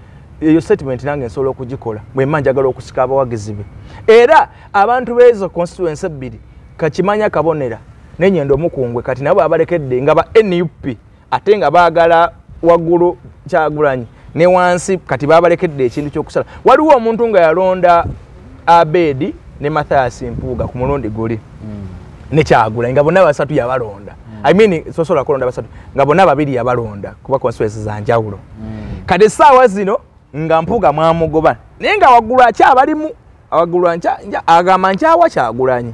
eyo statement nange nsobola okugikola bwe mma njagala okusika abawagizi be era abantu b'ezo constituency ebbiri Kakimanya Kabonera n'Ennyendo Omukungwe kati nabo abalekedde nga ba NUP ate nga baagala waggulu Kyagulanyi ne wansi kati babalekedde ekintu ky'okusala. Waliwo omuntu nga yalonda Abedi ne Mathias Mpuuga ku mulundi guli ne Kyagulanyi nga bonna basatu yabalonda. I mean sosola kulonda basatu nga bonna babiri yabalonda kuba constituency za njawulo. Kati saawa zino nga Mpuuga mwamugoba naye nga waggulu akyabalimu awaggulu agamba nkyawa Kyagulanyi.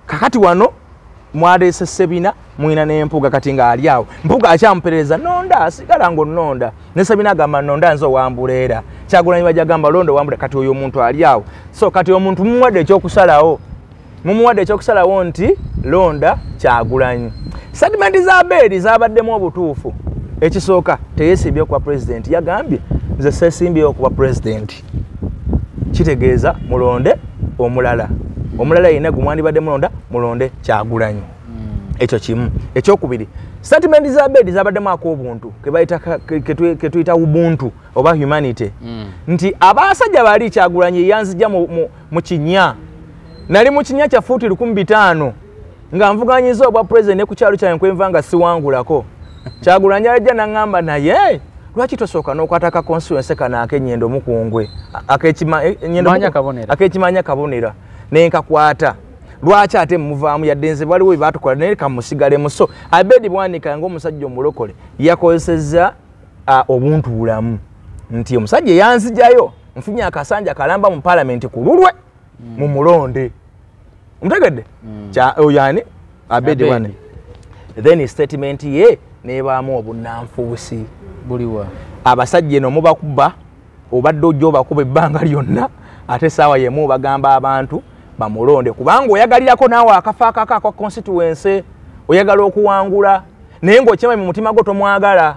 Kakati wano mwadese Sebina mwina n'Empuuga kati nga ali awo. Mpuuga akyamuperereza nonda asigala ng'onnonda ne Sebina agamba nonda nzo wambuleera. Kyagulanyi bajja gamba londo wambuleera kati oyo omuntu ali awo. So kati omuntu mumuwadde ekyokusalawo. Mumuwadde ekyokusalawo nti londa Kyagulanyi. Statement za Abedi zabaddemu obutuufu. Ekisooka teyeesimbye okuba president yagambye nze seesimbye okuba president. Kitegeeza mulonde omulala. Omulala yina gumwandibadde mulonda mulonde Kyagulanyi. Ekyo kimu. Ekyokubiri statement za Abedi zabaddemu ak'obuntu ke tuyita ubuntu oba humanity. Nti abasajja bali Kyagulanyi yanzija mu kinya nali mu kinya kya fuuti 1500 nga nvuganyiza obwa president ku kyalo kyange kwenva nga siwangulako. Kyagulanyi ajja n'angamba naye lwaki tosooka n'okwataka constituency kana ak'Ennyendo Omukungwe ak'Ekimanya Kabonera nenkakwata lwaki ate muvaamu yadde nze waliwo byebatukola naye kamusigalemu. So Abedi bwanika ng'omusajja omulokole yakozesezza obuntu bulamu nti omusajja yanzijayo nfunye akasanja kalamba mu parliament ku lulwe mu mulonde omutegedde oyo ani Abedi wane then statement ye nebaamu obunnanfuusi buliwa abasajja eno mubakuba obadde ojja obakuba ebbanga lyonna ate saawa yemu bagamba abantu bamulonde kubanga oyagalirako naawe akafaakako akwa constituency oyagala okuwangula naye ng'okimanyi mu mutima gwo tomwagala.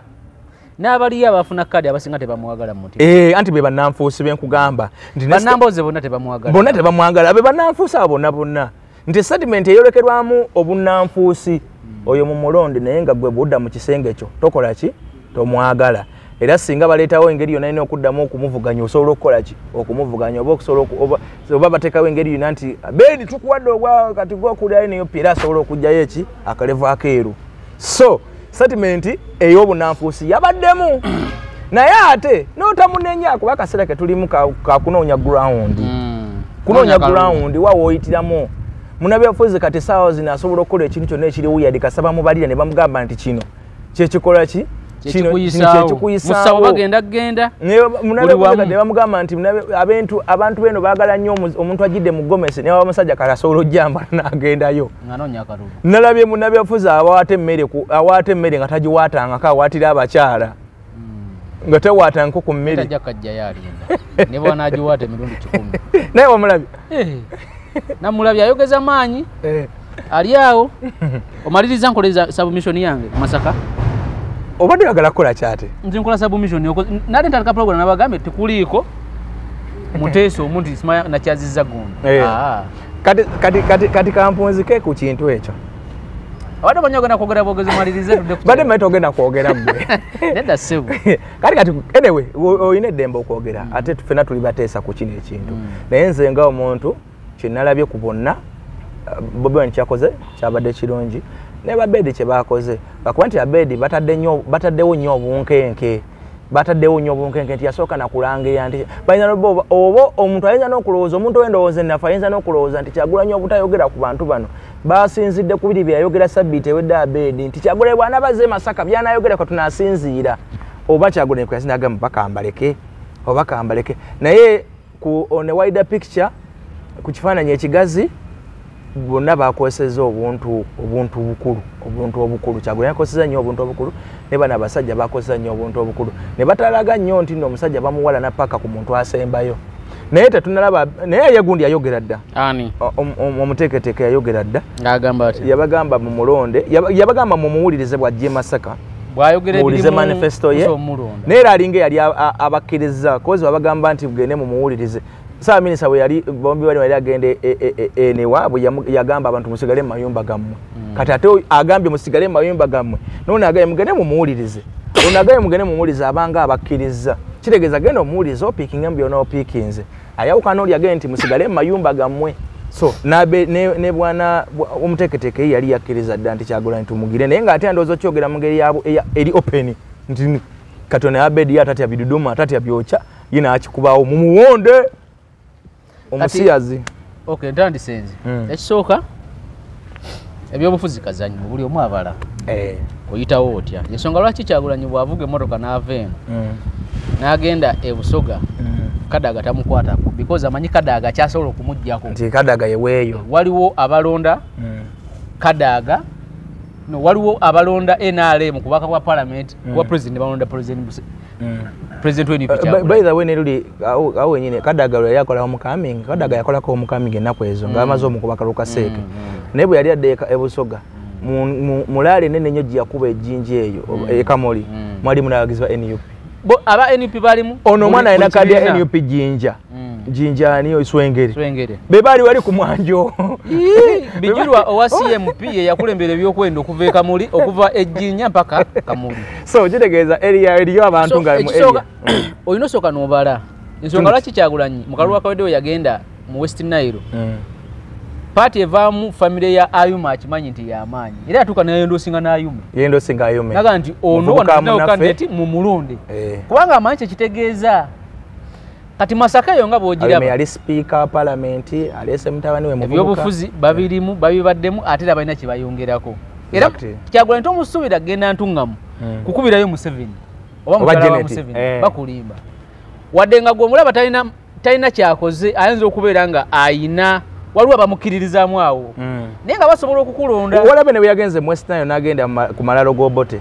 N'abaliyo abafuna kadi abasinga tebamwagala mu mutima. Anti be bannanfuusi benkugamba nti bannambooze bonna tebamwagala. Bonna tebamwagala be bannanfuusi abo bonna. Nti statement eyolekerwamu obunnanfuusi oyo mu mulonde naye nga gwe budda mu kisenge ekyo tokola ki tomwagala. Era singa baleetawo engeri yonna ina okuddamu okumuvuganya osobola okukola ki okumuvuganya oba okusobola oba bateekawo engeri yonna nti Abedi tukuwadde obwa kati gwokulyayo NUP era asobola okugjayo eki akalevu akeeru. So statement ey'obunnanfuusi yabaddemu naye ate n'otamunenya kuba akaseera ke tulimu kakunoonya ground. Kunoonya ground waawo oyitiramu munabyabufuzi kati saawa zino asobola okukola ekintu kyonna ekiri wuyadi kasaba mubalira ne bamugamba nti kino kyekikola ki musawo bagenda genda munabe bamugamba nti abantu beno baagala nnyo omuntu agidde mu gomesi ne bamusajja kala asobola ojjamba n'agendayo nalabye munabyabufuzi awaata emmere nga tagiwaatangako awaatira abakyala nga tewaatangako ku mmere naye wamulabye namulabye ayogeza maanyi ali awo omaliriza nkoleza submission yange ku Masaka obadde oyagala kukola kyate nze nkola submission nali ntandika program nabagambe tekuliiko muteeso omuntu simaya nakyazizza gundi kati kampunzike ku kintu ekyo abadde banyagana kwogera bwogezi malirize tudde badde maite ogenda kwogera gwe nedda sebu kati anyway oyina eddembe okwogera ate ffenna tuli bateesa ku kino ekintu naye nze nga omuntu kyenalabye ku bonna Bobi Wine kyakoze kyabadde kirungi ne Abedi kye baakoze bakuba nti Abedi bataddewo nnyo obunkenke nti yasooka nakulangira nti balina oba omuntu ayinza n'okulowooza omuntu ow'endowooza ennafu ayinza n'okulowooza nti Kyagulanyi obutayogera ku bantu bano basinzidde ku biri byayogera Sabbiiti ewedde Abedi nti Kyagulanyi bw'anabaze Masaka byanayogerako tunaasinziira oba Kyagulanyi kwe yasinda agamba bakambaleke naye on a wider picture ku kifaananyi ekigazi bonna bakozesezza obuntu obukulu Kyagulanyi yakozesezza nnyo obuntu obukulu ne bana abasajja bakozesezza nnyo obuntu obukulu ne batalaga nnyo nti nno omusajja bamuwala na paka ku muntu asembayo naye tetunalaba naye ye gundi yayogera dda ani omuteeketeeke yayogera dda agamba ati yabagamba mu mulonde yabagamba mu muwulirize bw'ajja Masaka bwayogera manifesto ye naye alinga yali abakkiriza kozi babagamba nti bugende mu muwulirize Saawa minisita bwe yali bombi bali agende enewa bwe yagamba abantu musigale mu mayumba gammwe kati ate agambye musigale mu mayumba gammwe none agaye mugende mu muwulirize ono agaye mugende mu muwulirize abanga abakkiriza kitegeeza genda omuwulirize opiikinga mu byonna opiikinze ayawukana oli agende nti musigale mu mayumba gammwe so ne bwana omuteeketeeke yali yakkiriza dda nti Kyagulanyi tumugire naye ng'ate ndowooza okyogera mu ngeri eri open nti Katone Abedi atatya biduduma atatya byokya ye n'akikubawo mu muwonde omusiyazi okay ntandisenze ekisooka ebyobufuzi kazanyi buli omu abala oyitawo otya ensonga lwaki Kyagulanyi bw'avuga emmotoka n'ava eno n'agenda e Busoga Kadaga tamukwatako because amanyi Kadaga kyasobola okumuggyako nti Kadaga yeweeyo waliwo abalonda Kadaga no waliwo abalonda NRM kubaka kwa parliament kwa president balonda president president by the way neruli awo nyine Kadaga lwe yakola omukaming Kadaga yakola ko omukaming enako ezo ngamazo omukubaka Lukaseeke nebo yali adde e Busoga mulale nene nnyo yakuba ejjinji eyo ekamoli mwali munagizwa NUP bo aba NUP balimu ono mwana alina kadi ya NUP jinja niyo Swengere be bali wali ku mwanjo bijirwa owa CMP yakulembera ebyokwenda okuva ekamuli okuva ejjinya mpaka kamuli so kitegeeza eriyo abantu nga mu area oyino soka nobala ensonga lwaki Kyagulanyi mukalu wakawedewo yagenda mu West Nile Party evamu family ya Ayuma akimanyi nti y'amaanyi era atuka nayo ndosinga na Ayume naga nti ono wanawo candidate mu mulonde kubanga amanyi kitegeeza kati Masaka yo nga bwogiraba Ayume yali speaker parliament alese mutabani we muvubuka ebyobufuzi babirimu babibaddemu ate era balina kibayongerako era Kyagulanyi tomusubira genda ntungamu kukubirayo Museveni oba mugala wa Museveni bakulimba wadde nga gwe mulaba talina kyakoze ayinza okubeera nga ayina waliwo abamukiririzaamu awo naye nga basobola okukulonda walabe ne bwe yagenze mu West Nile n'agenda ku malalo g'Obote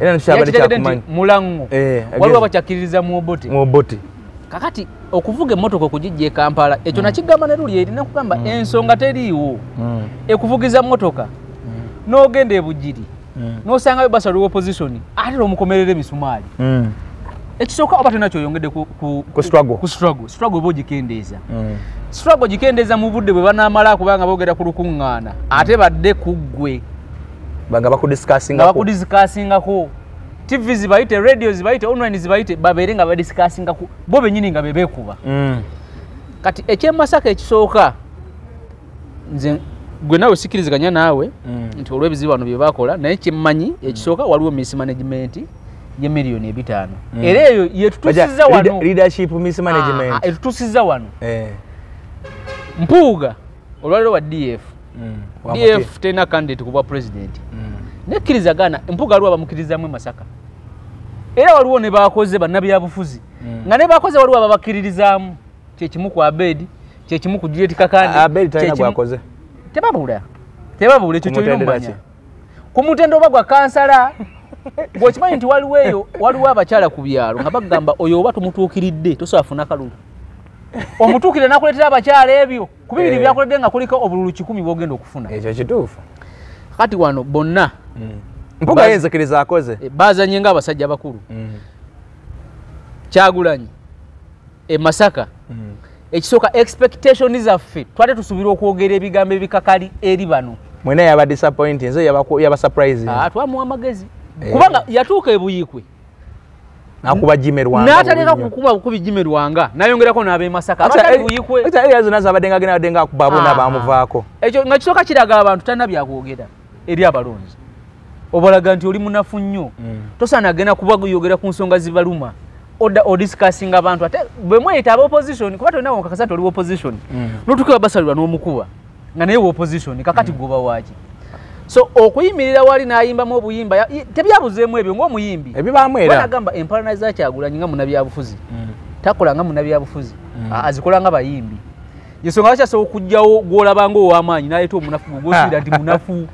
era nikyabali kyakumanyi mulango waliwo abakyakkiririza mu Obote kakati okuvuga emmotoka okugijja e Kampala ekyo nakigamba ne luli erina kugamba ensonga teriiwo ekuvugiza mmotoka n'ogenda e Bugiri n'osangayo basaliwo opposition ate n'omukomerera emisumaali ekisooka oba tena kyoyongedde ku struggle oba ogikendeeza struggle gikendeeza mu budde bwe banaamala kubanga boogera ku lukuŋŋaana ate badde ku ggwe banga bakudiscussingako TV zibayite radio zibayite online zibayite babeere nga badiscussingako bo bennyini nga bebeekuba kati ekyemasaka ekisooka nze gwe nawe sikiriziganya naawe nti olw'ebizibu bano bye bakola naye kyemmanyi ekisooka waliwo mismanagement ye miliyoni 5 era eyo yetutusiza wano leadership mismanagement etutusiza wano Mpuuga olwaliro wa DF tena candidate kuba president nekkirizagana Mpuuga aliwo abamukkirizaamu Masaka era waliwo ne bakoze bannabyabufuzi nga ne bakoze waliwo ababakkiririzaamu kyekimu ku Abedi kyekimu ku Juliet Kakande Abedi talina gwakoze tebabula ekyo kyolina ku mutendo oba gwa kansala ng'okimanyi nti waliwo abakyala ku byalo nga bagamba oyo oba tumutuukiridde tosobola funa kalulu omutuukire nakuleetera abakyala ebyo ku bibiri byakuledde nga kuliko obululu 100 bwogenda okufuna ekyo kituufu kati wano bonna Mpuuga yenzikiriza akoze bazanye nga abasajja bakulu Kyagulanyi e Masaka ekisooka expectation zaffe twate tusubira okwogera ebigambo ebikakali eri bano mwena yaba disappointing nze yaba surprise twamuwa amagezi kubanga yatuuka ebuyikwe nakuba Jimmy Rwanga n'ataleka kukuba Jimmy Rwanga nayongerako n'ab'e Masaka abatali buyikwe ezo nazo abadde nga kubaabo n'abamuvaako ekyo nga kisooka kiraga abantu talina byakwogera eri abalonzi obalaga nti oli munafu nnyo tosaana agenda kuba guyogera ku nsonga zibaluma odiscussing abantu ate bwe mweyita aba opposition kuba tolina wokakasa nti oli opposition n'otuuka basalirwa n'omukuba nga naye opposition kakati goba waaki so okuyimirira wali n'ayimbamu obuyimba tebyabuzeemu ebyo ng'omuyimbi ebibaamu era banagamba empalana za Kyagulanyi nga munabyabufuzi takola nga munabyabufuzi azikola nga bayimbi yesonga acha so kujjawo gwolabanga ow'amaanyi n'aleeta omunafu gwosira nti munafu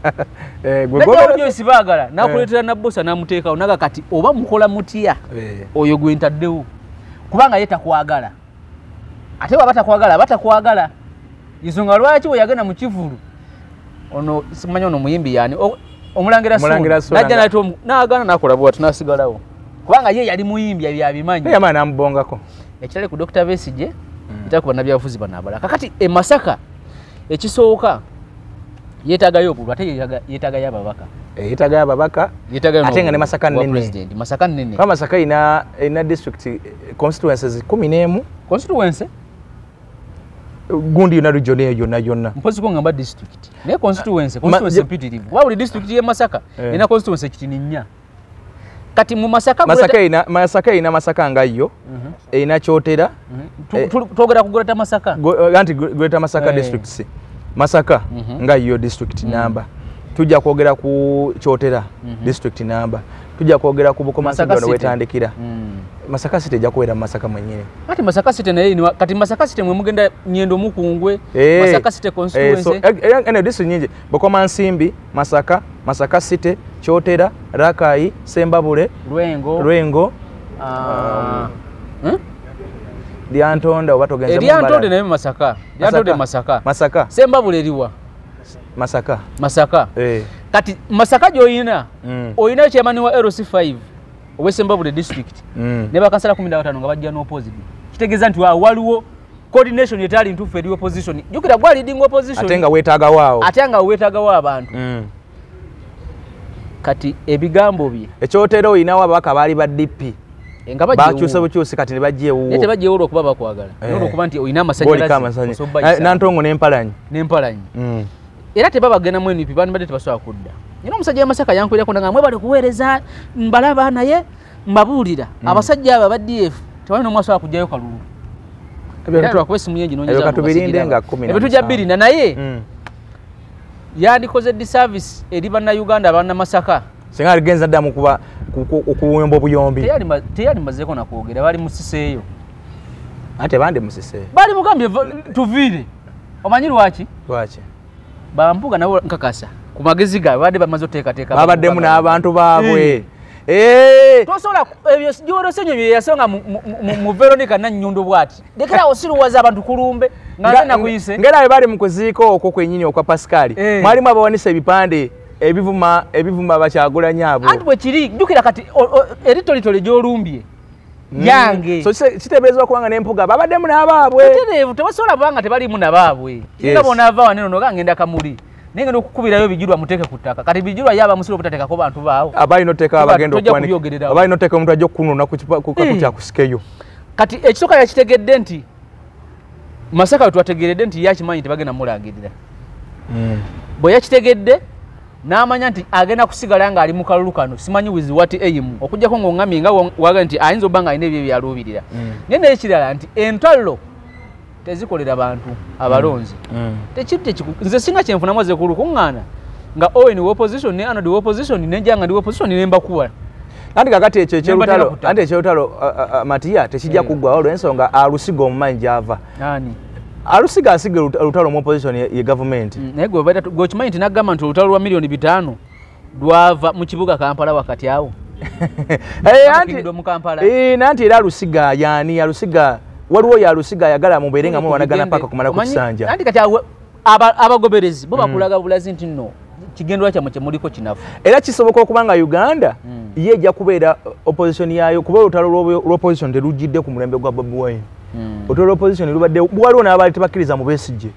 najjawo nyo sibagala nakuleetera nabbosa namuteekawo naga kati oba mukola mutya oyo gwe ntaddewo kubanga ye takwagala ate baba takwagala yesonga lwaki we yagenda mu kivulu ono simanyi ono muyimbi yani omulangira Ssuuna najja n'aleeta n'agaana n'akola bw'ati n'asigalawo kubanga ye yali muyimbi yabimanyi yamala namubongako ekirale ku Dr. Besigye itakuba nabyafuzi banabala kakati e Masaka ekisooka yeetagayo obulwa ate yeetagayo ababaka ate nga ne Masaka nnene kwa Masaka ina district constituencies 11 constituency gundi yona region yonna mpozi ko ngamba district ne constituency mpitirivu wabuli district ye Masaka ina constituency kitini nnya kati mu Masaka ina Masaka ngayo ina Kyotera togera kugoleta Masaka anti goleta Masaka districts Masaka ngayo district number tujja kwogera ku Kyotera district number tujja kwogera ku Bukomansi bano wetandikira Masaka City ejja kubeera Masaka mwenyewe kati Masaka City naye kati Masaka City mwe mugenda Nyendo Mukungwe Masaka City constituency ene district nyingi Bukomansimbi Masaka City Kyotera Rakai Sembabule Lwengo Lyantonda oba togenze mu Lyantonda naye Masaka Sembabule eriwa Masaka kati Masaka joyina oyina chairman wa LC5 owe Sembabule district ne bakansala 15 nga bajja no opposite kitegeza nti waliwo coordination yetali ntufu eri opposition jukira gwa leading opposition atenga wetaga wa abantu kati ebigambo bye ekyotero oyinawo ababaka baali ba DP bakyuse bukyusi kati ne bajje wuwo nete bajje wuwo okuba bakwagala nolo kuba nti oyina amasanyalazi nantongo n'empalanyi era tebabagenda mu NUP bani bade tebasobola kudda nina omusajja wa Masaka yankwirako nga mwe bali kuweereza mbalaba naye mbabuulira abasajja aba ba DF tewalina omwe asobola kujjayo kalulu ebyo twakuba esimu yengi nonyeza katubirinde nga 10 ebyo tujja birina naye yandikoze disservice eri bannayuganda abanna Masaka singa aligenza ddamu kuba okuyomba obuyombi teyali mazeeko nakwogera bali musiseeyo ate bande musiseeyo bali mugambye tuviire omanyi lwaki bampuga nabo nkakasa ku magezi gaabwe badde bamaze oteekateeka babaddemu n'abantu baabwe tosobola ebyo gyorosenyo bye yasonga mu Veronica Nannyundo bwati lekera osiruwaza abantu kulumbe nga nakuyise ngera bwe bali mu kuziika okwo kwennyini okwa Pascal mwalimu abawanisa ebipande ebivuma Bakyagulanyi abo anti bwe kiri jjukira kati eritolitole gy'olumbye yange so kiteeberezebwa kubanga n'empuga babaddemu n'abaabwe tereevu tebasobola kubanga tebalimu nabaabwe nga bonaava waneno noga ngenda kamuli naye ngenda okukubirayo bijirwa muteeke ku ttaka kati bijirwa yaba musiro obutateekako bantu baawo abalina oteeka abagenda okuwanika abalina oteeka omuntu ajja okukununa ku katu kyakusikeyo kati ekisooka yakitegedde nti Masaka we twategeredde nti yakimanyi tebagenda mulangirira bwe yakitegedde n'amanya nti agenda kusigala nga ali mu kalulu kano simanyi with what aim okujjako ng'oŋŋamye nga waga nti ayinza obba nga alina ebyo byaluubirira naye naye ekirala nti entalo tezikolera bantu abalonzi nze singa kyenfunamu ze kulukuŋŋaana nga Owen wa opposition ne Arnold wa opposition nenjanga ndi wa opposition ne mbakuwa anti kakati ekyo ekyolutalo Matiya tekijja kuggwawo olw'ensonga alusiga omumanyi gy'ava alusiga asiga olutalo mu opposition ye government naye gwe okimanyi nti naggamba nti olutalo lwa milioni 5 lwava mu kibuga Kampala wakati awo nanti era alusiga yani alusiga waliwo yalusiga ayagala mubeere nga mubanagana paka kumala kusanja anti kati abagoberezi bo bakulaga bulazi nti nno kigendwa kyammwe kyemuliko kinafu era kisoboka okuba nga Uganda ye ejja kubeera opposition yayo kuba olutalo lw'opposition terujjidde ku mulembe gwa Bobi Wine olutalo lw'opposition lubadde waliwo n'abaali tebakkiriza mu Besigye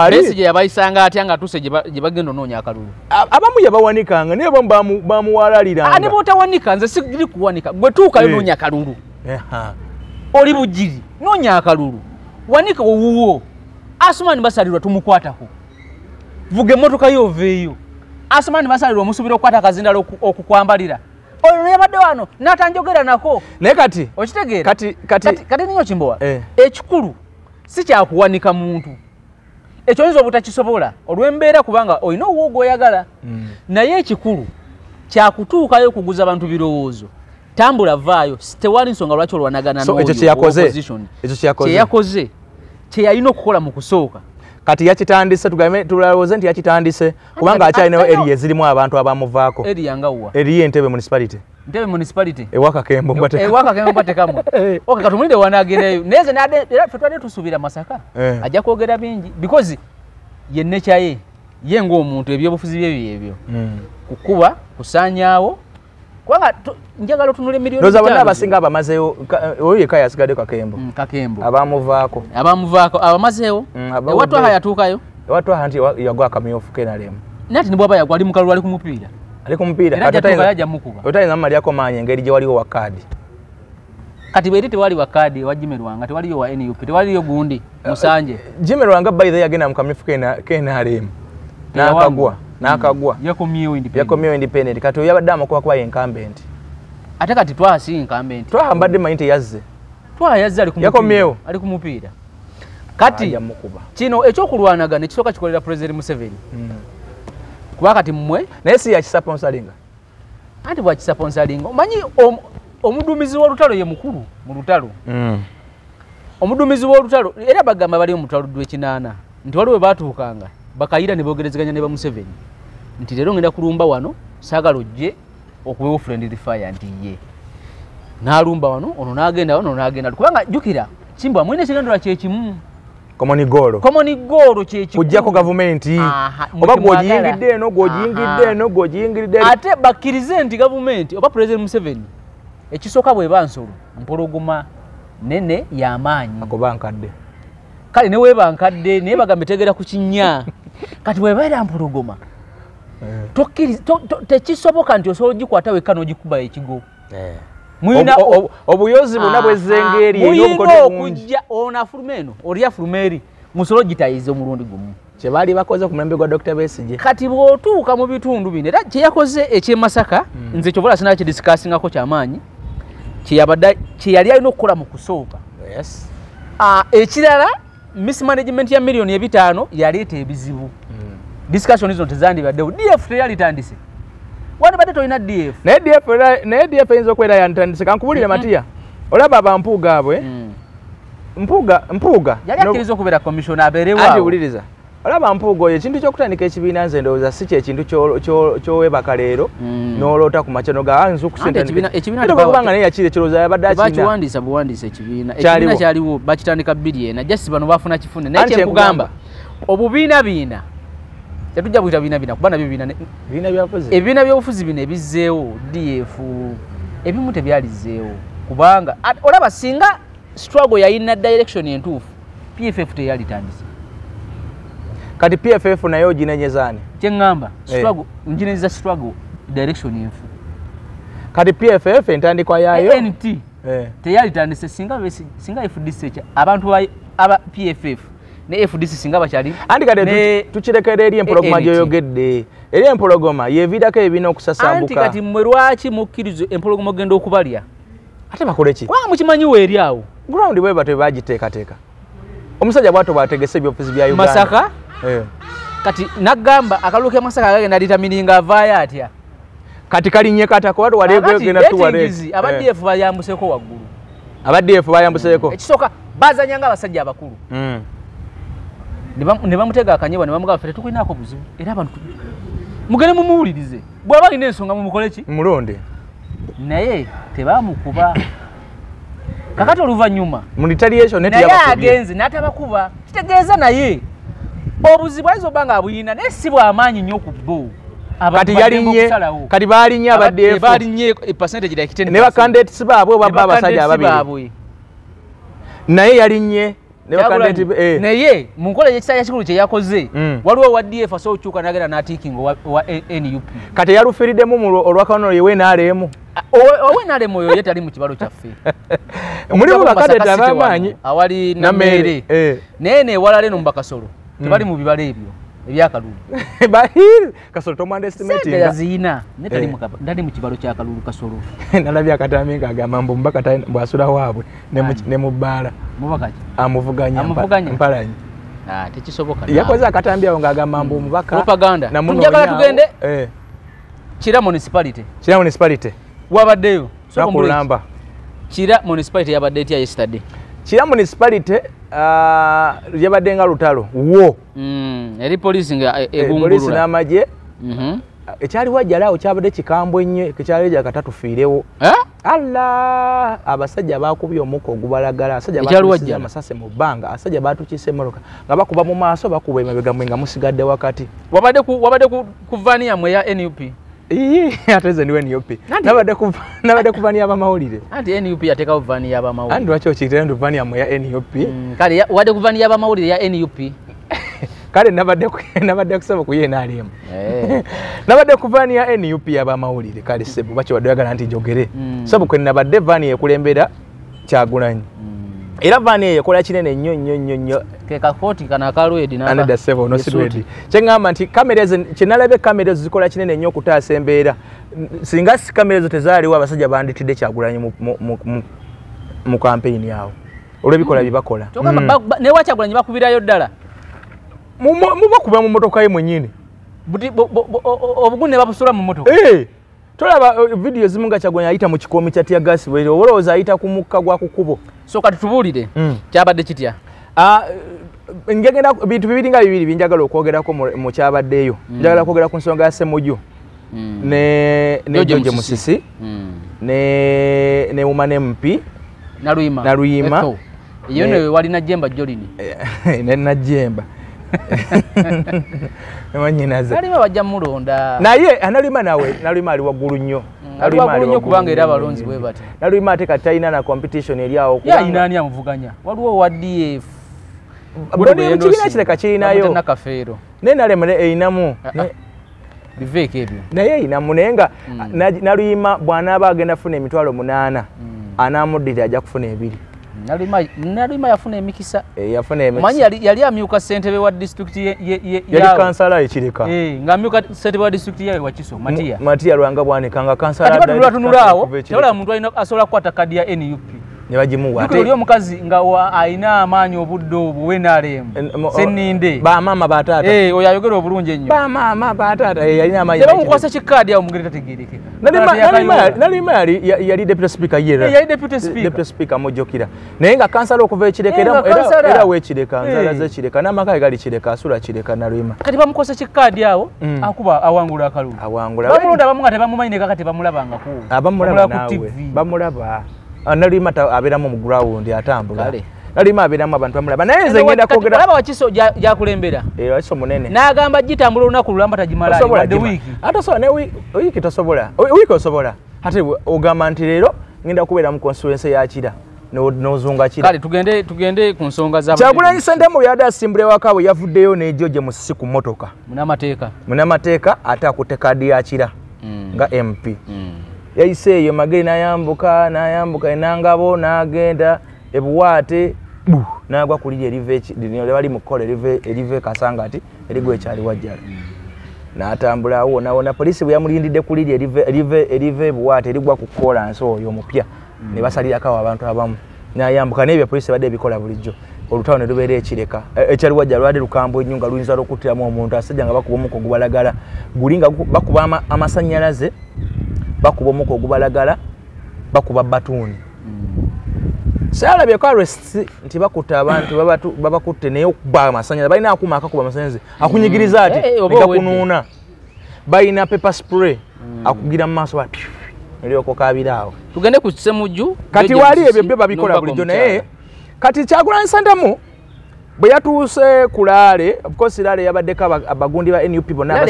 Besigye yabayisanga atya nga atuse gye bagenda onoonya akalulu abamu yabawanikanga naye abamu bamuwalaliranga ne bootawanika nze sigiri kuwanika gwe tuukayo noonya akalulu oli bujiri noonya akalulu wanika owuwo Asumani basalirwa tumukwatako vuga emmotoka yoveeyo Asumani basalirwa omusubira okukwata akazindalo okukwambalira oyo yabadde wano n'atanjogera nako naye kati okitegeera kati ninyo kimbowa ekikulu si kyakuwanika muntu ekyo oyinza obutakisobola olw'embeera kubanga olina owuwo gw'oyagala naye ekikulu kyakutuukayo okuguza abantu birowoozo tambula vaayo tewali nsonga lwaki olwanagana ekyo kyeyakoze kye yalina okukola mu kusooka kati yakitandise tugambe tulowooze nti yakitandise kubanga akyalinayo eriya ezirimu abantu abamuvaako eriya ngawwa eriya Entebbe municipality ewaka Kembo mbatekamwe okay katumulinde wanagereyo neze era fetwade tusuubira Masaka ajja kwogera bingi because ye nature ye ng'omuntu ebyobufuzi byebyo kukuba kusaanyaawo kubanga njagala otunule miliyoni ndoza bonna abasinga abamazeewo oyo yekka yasigadde Kakembo abamuvaako abamazeewo ewatwaha yatuukayo ewatwaha nti yagwa akamyufu kenalemu nati nibwaba yagwa ali mukalulu ali ku mupiira otayinza mumalyako maanyi engeri gye waliwo wa kaadi kati bweri tewali wa kaadi wa Jimmy Lwanga tewaliyo wa NUP tewaliyo gundi Musanje Jimmy Lwanga by the yagenda mu kamyufu kenalemu n'akagwa yakomyewo independent kati oyo yabadde amakuba kuba incumbent ate kati twasi incumbent twambadde mayinte yazze ali ku mupiira kati kino ekyokulwanaga nekisooka kikolera President Museveni kuba kati mmwe naye si yakisponsoringa anti bwakisponsoringa omanyi omuduumizi w'olutalo ye mukulu mu lutalo omuduumizi w'olutalo era bagamba bali mu lutalo lw'ekinaana nti waliwo we baatuukanga bakayira ne boogerezeganya ne ba Museveni nti leero ngenda kulumba wano saagala ojje okuwewo friendly fire nti ye n'alumba wano ono n'agenda kubanga jjukira Kimbwa mwine ekigandola kyekimu common goal kyekimu kujjako gavumenti oba gw'ogiyingidde ate bakkirize nti gavumenti oba President Museveni ekisooka bw'eba nsolo mpologoma nene y'amaanyi akoba nkadde kale ne weeba nkadde naye bagambe tegera ku kinnya kati weebaera mpologoma tekisoboka nti osobola ogikwata wekka n'ogikuba ekigo obuyozi bwonna bwezzengeeri muyina okujja ono afuluma eno oli afuluma eri musolo gitayize omulundi gumu kye baali bakoze ku mulembe gwa Dr. Besigye kati bw'otuuka mu bitundu bino era kye yakoze eky'Emasaka nze kyobola sinaba kidisikaasingako kyamaanyi kye yali alina okukola mu kusooka ekirala mismanagement ya miliyoni 5 yaleeta ebizibu discussion zino tezandibaddewo DF teyalitandise wano badde tolina DF naye DF eyinza okubeera yantandise kankubulire Matiya olaba abampuuga abwe mpuuga yali akkiriza okubeera commissioner abeerewo ati wuliriza olaba mpuuga oyo ekintu ky'okutandika ekibiina nze ndowooza si kyekintu ky'owebaka leero n'oloota ku makya noga nza okusentakubanga naye yakiri ekirowooza yabadde akinabakiwandiisa buwandiisa ekibiina kyaliwo bakitandika biliena jasi bano bafuna kifune naye kyekugamba obubiina tetujja buyita biina kuba nabyo ebibiina by'obufuzi bino ebizzeewo DF ebimu tebyalizzeewo kubanga olaba singa struggle yayina direction entuufu PFF teyalitandise kati PFF naye oginenyezaani kyeŋŋamba struggle nginenyeza struggle direction enfu kati PFF entandikwa yaayo NT teyalitandise singa FDC abantu aba PFF ne FDC singa bakyali andi kati tukirekera eri empologoma gyoyogedde eri empologoma yeviirako ebiina okusasambuka anti kati mmwe lwaki mukkirizo empologoma ogenda okubalya ate bakole ki kubanga mukimanyiwo eri awo ground bwe batwe bagiteekateeka omusajja bwato bwategese ebyobufuzi bya Uganda Masaka kati nagamba akalulu ke Masaka agenda determininga avaayo atya kati kalinye katako watu walegenda tuwale abaddefu bayambuseko waggulu abaddefu bayambuseko ekisooka bazanyanga abasajja abakulu ne bamutega akanyebwa ne bamugamba fete tukulinaako buzibu era abantu mugende mumuwulirize bw'aba alina ensonga mumukole ki mulonde naye tebamukuba kakati oluvannyuma mu retaliation naye agenze n'atabakuba kitegeeza naye obuzibu ayinza obba nga abuyina naye si bw'amaanyi nnyo ku bbo kati yalinye kati balinye abaddefu balinye percentage like 10 ne bakandidates baabwe baba abasajja ababiri naye yalinye naye mu nkola y'ekisaya kikulu kye yakoze waliwo wa DF asobola okukyuka n'agenda n'atiikinga wa NUP kati yalufiiriddemu olwakanono yewe n'aleemu owe n'aleemu oyo ye tali mu kibalo kyaffe mulimu bakadeta ab'amaanyi awali Nameere naye neewalala eno mu Bakasolo tebali mu bibalo ebyo ebyakalulu bahiri Kasolo tomwandestimate yaziina ndali mu kibalo kya Kalulu Kasolo nalabye akatambi ng'agamba mbu mbakata bw'asula waabwe ne mu bbaala amuvuganya mpalanyi tekisoboka yakoze akatambi awo ng'agamba mbu omubaka propaganda njagala tugende Kira municipality wabaddeyo nakulamba Kira municipality yabadde etya yesterday Kira municipality yabadde nga lutalo wo eri police nga egungulula police n'amagye ekyali wajjalawo kyabadde kikambwe nnyo ekyali ja katatu fiirewo Allah abasajja bakubye omuko ogubalagala asajja batukise amasase mu bbanga asajja batukise emmotoka nga bakuba mu maaso bakuba emabega mwe nga musigadde wakati wabadde ku vania mwe ya NUP ateze niwe NUP nabadde ku vania abamawulire anti NUP yatekawo vania abamawulire andi lwaki okiyitira nti vania mwe ya NUP kale wadde ku vania abamawulire ya NUP kale nabadde kusaba ku NRM nabadde ku vani ya NUP y'abamawulire kale sebo bakyo badagala nti jogere sabu kwe nabadde vani ekulembera Kyagulanyi era vani ekola kinene nnyo ke kakoti kana kalwedi namba under 7 no sidwedi kyengamba nti kameras kinalabe kameras zikola kinene nnyo kutaasa embeera singa si kameras tezaaliwo abasajja banditidde Kyagulanyi mu campaign yawo olwebikola byebakola ne wa Kyagulanyi bakubirayo ddala mubakuba mu motoka ye mwenyini obugune babusula mu motoka tolaba video zimu nga Kyagulanyi ayita mu kikomi kya tia gas bwe olowooza ayita ku mukka gwa kukubo so kati tubuulire kyabadde kitya ngegenda bintu bibiri nga bibiri binjagala okwogerako mu kyabaddeeyo njagala kwogera ku nsonga ya Ssemujju ne George Musisi ne Woman MP Naluyima iyo ne wali Najjemba Jolini ne Najjemba Mwanyinaza Naluyima bajja mulonda naye Naluyima nawe Naluyima ali waggulu nnyo Naluyima kubanga era abalonzi bwe bati Naluyima ate katayina na competition eri awo ya inani amuvuganya waliwo wa DF bodi mukibina kireka kirinayo nakafeero nenalemere einamu biveke ebyo naye einamu nenga Naluyima bw'anaaba agenda funa emitwalo 8 anamuddira ajja kufuna 2 Naluyima yafuna emikisa yafuna emikisa manyi yali amyuka ssentebe wa district yali kansala ekireka nga amyuka ssentebe wa district yawe Wakiso Matiya Lwanga bwanikanga kansala kati batunulaawo tewala muntu alina asobola kukwata kadi ya NUP ne bagimuwa ate oli omukazi nga alina amaanyi obudde obwo wenaalemu Senninde bamaama bataata oyo ayogera obulungi ennyo bamaama bataata yalina amaanyi tebamukwasa kikaadi awo mugere tategeerekeka Naluyima yali deputy speaker yali deputy speaker mujjukira naye nga kansala okuva ekireka era weekireka nzala z'ekireka n'amaka gali kireka asula kireka Naluyima kati bamukwasa kikaadi awo akuba awangula akalulu bamulonda abamu nga tebamumanyi ne kakati bamulabangako abamulaba nawe bamulaba Naluyima abeeramu mu ground atambula Naluyima abeeramu abantu bamulaba naye nze ngenda kwogera olaba Wakiso gyakulembera Wakiso munene n'agamba gitambula olunaku lulamba tagimalayo wadde wiiki atasobola ne wiiki tosobola wiiki osobola ate ogamba nti leero ngenda kubeera mu constituency ya Kira n'ozunga Kira kale tugende ku nsonga za Kyagulanyi Ssentamu yadde asimbula ewaka bwe yavuddeyo ne George Musisi ku mmotoka munamateeka ate akutte kaadi ya Kira nga MP yayise eyo Magere n'ayambuka enangabo n'agenda ebuwaate n'agwa ku liri erive bali mu kkola erive Kasangati erigwa ekyali Wajjala n'atambula wona poliisi bwe yamulindidde ku liri erive ebuwaate erigwa ku kkolansi oyo omupya ne basalirako abantu abamu n'ayambuka n'ebyo poliisi badde ebikola bulijjo olutalo ne lubeera ekireka ekyali Wajjala lwadde lukambwe ennyo nga luyinza okuttiramu omuntu asajja nga bakuba omuko ogubalagala guli nga bakuba amasannyalaze bakuba omuko ogubalagala bakuba batuuni Saalabye arrest nti bakuta abantu babakutte naye okuba amasannyalaze balina akuma akakuba amasannyalaze akunyigiriza ati nekakunuuna balina pepper spray akugira mu maaso bati eryoko kabiraawo tugende ku Ssemujju kati wali ebyo byo babikola bulijjo naye kati Kyagulanyi Ssentamu bwe yatuuse ku Laale of course Laale yabaddeko abagundi ba NUP bonna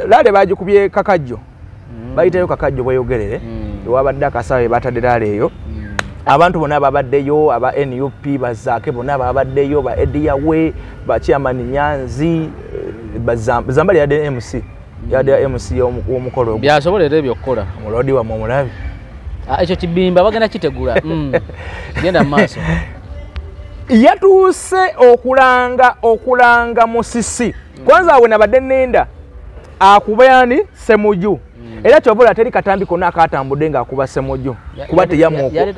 Laale bagikubye Kakajjo bayitayo Kakajjo bweyogerere ewabadde akasawe batadde Laale eyo abantu bonna babaddeyo aba NUP bazaake bonna babaddeyo ba Ediyawe ba Chairman Nyanzi Zambali yadde MC w'omukolo ogwo byasobolera ebyo okukola mulodi wamwe omulabi ekyo kibimba bagenda kitegula genda mu maaso yatuuse okulanga Musisi kwanza awe nabadde nenda akubani Ssemujju era kyobola teri katambi konna akatambudde ng'akuba Ssemujju kuba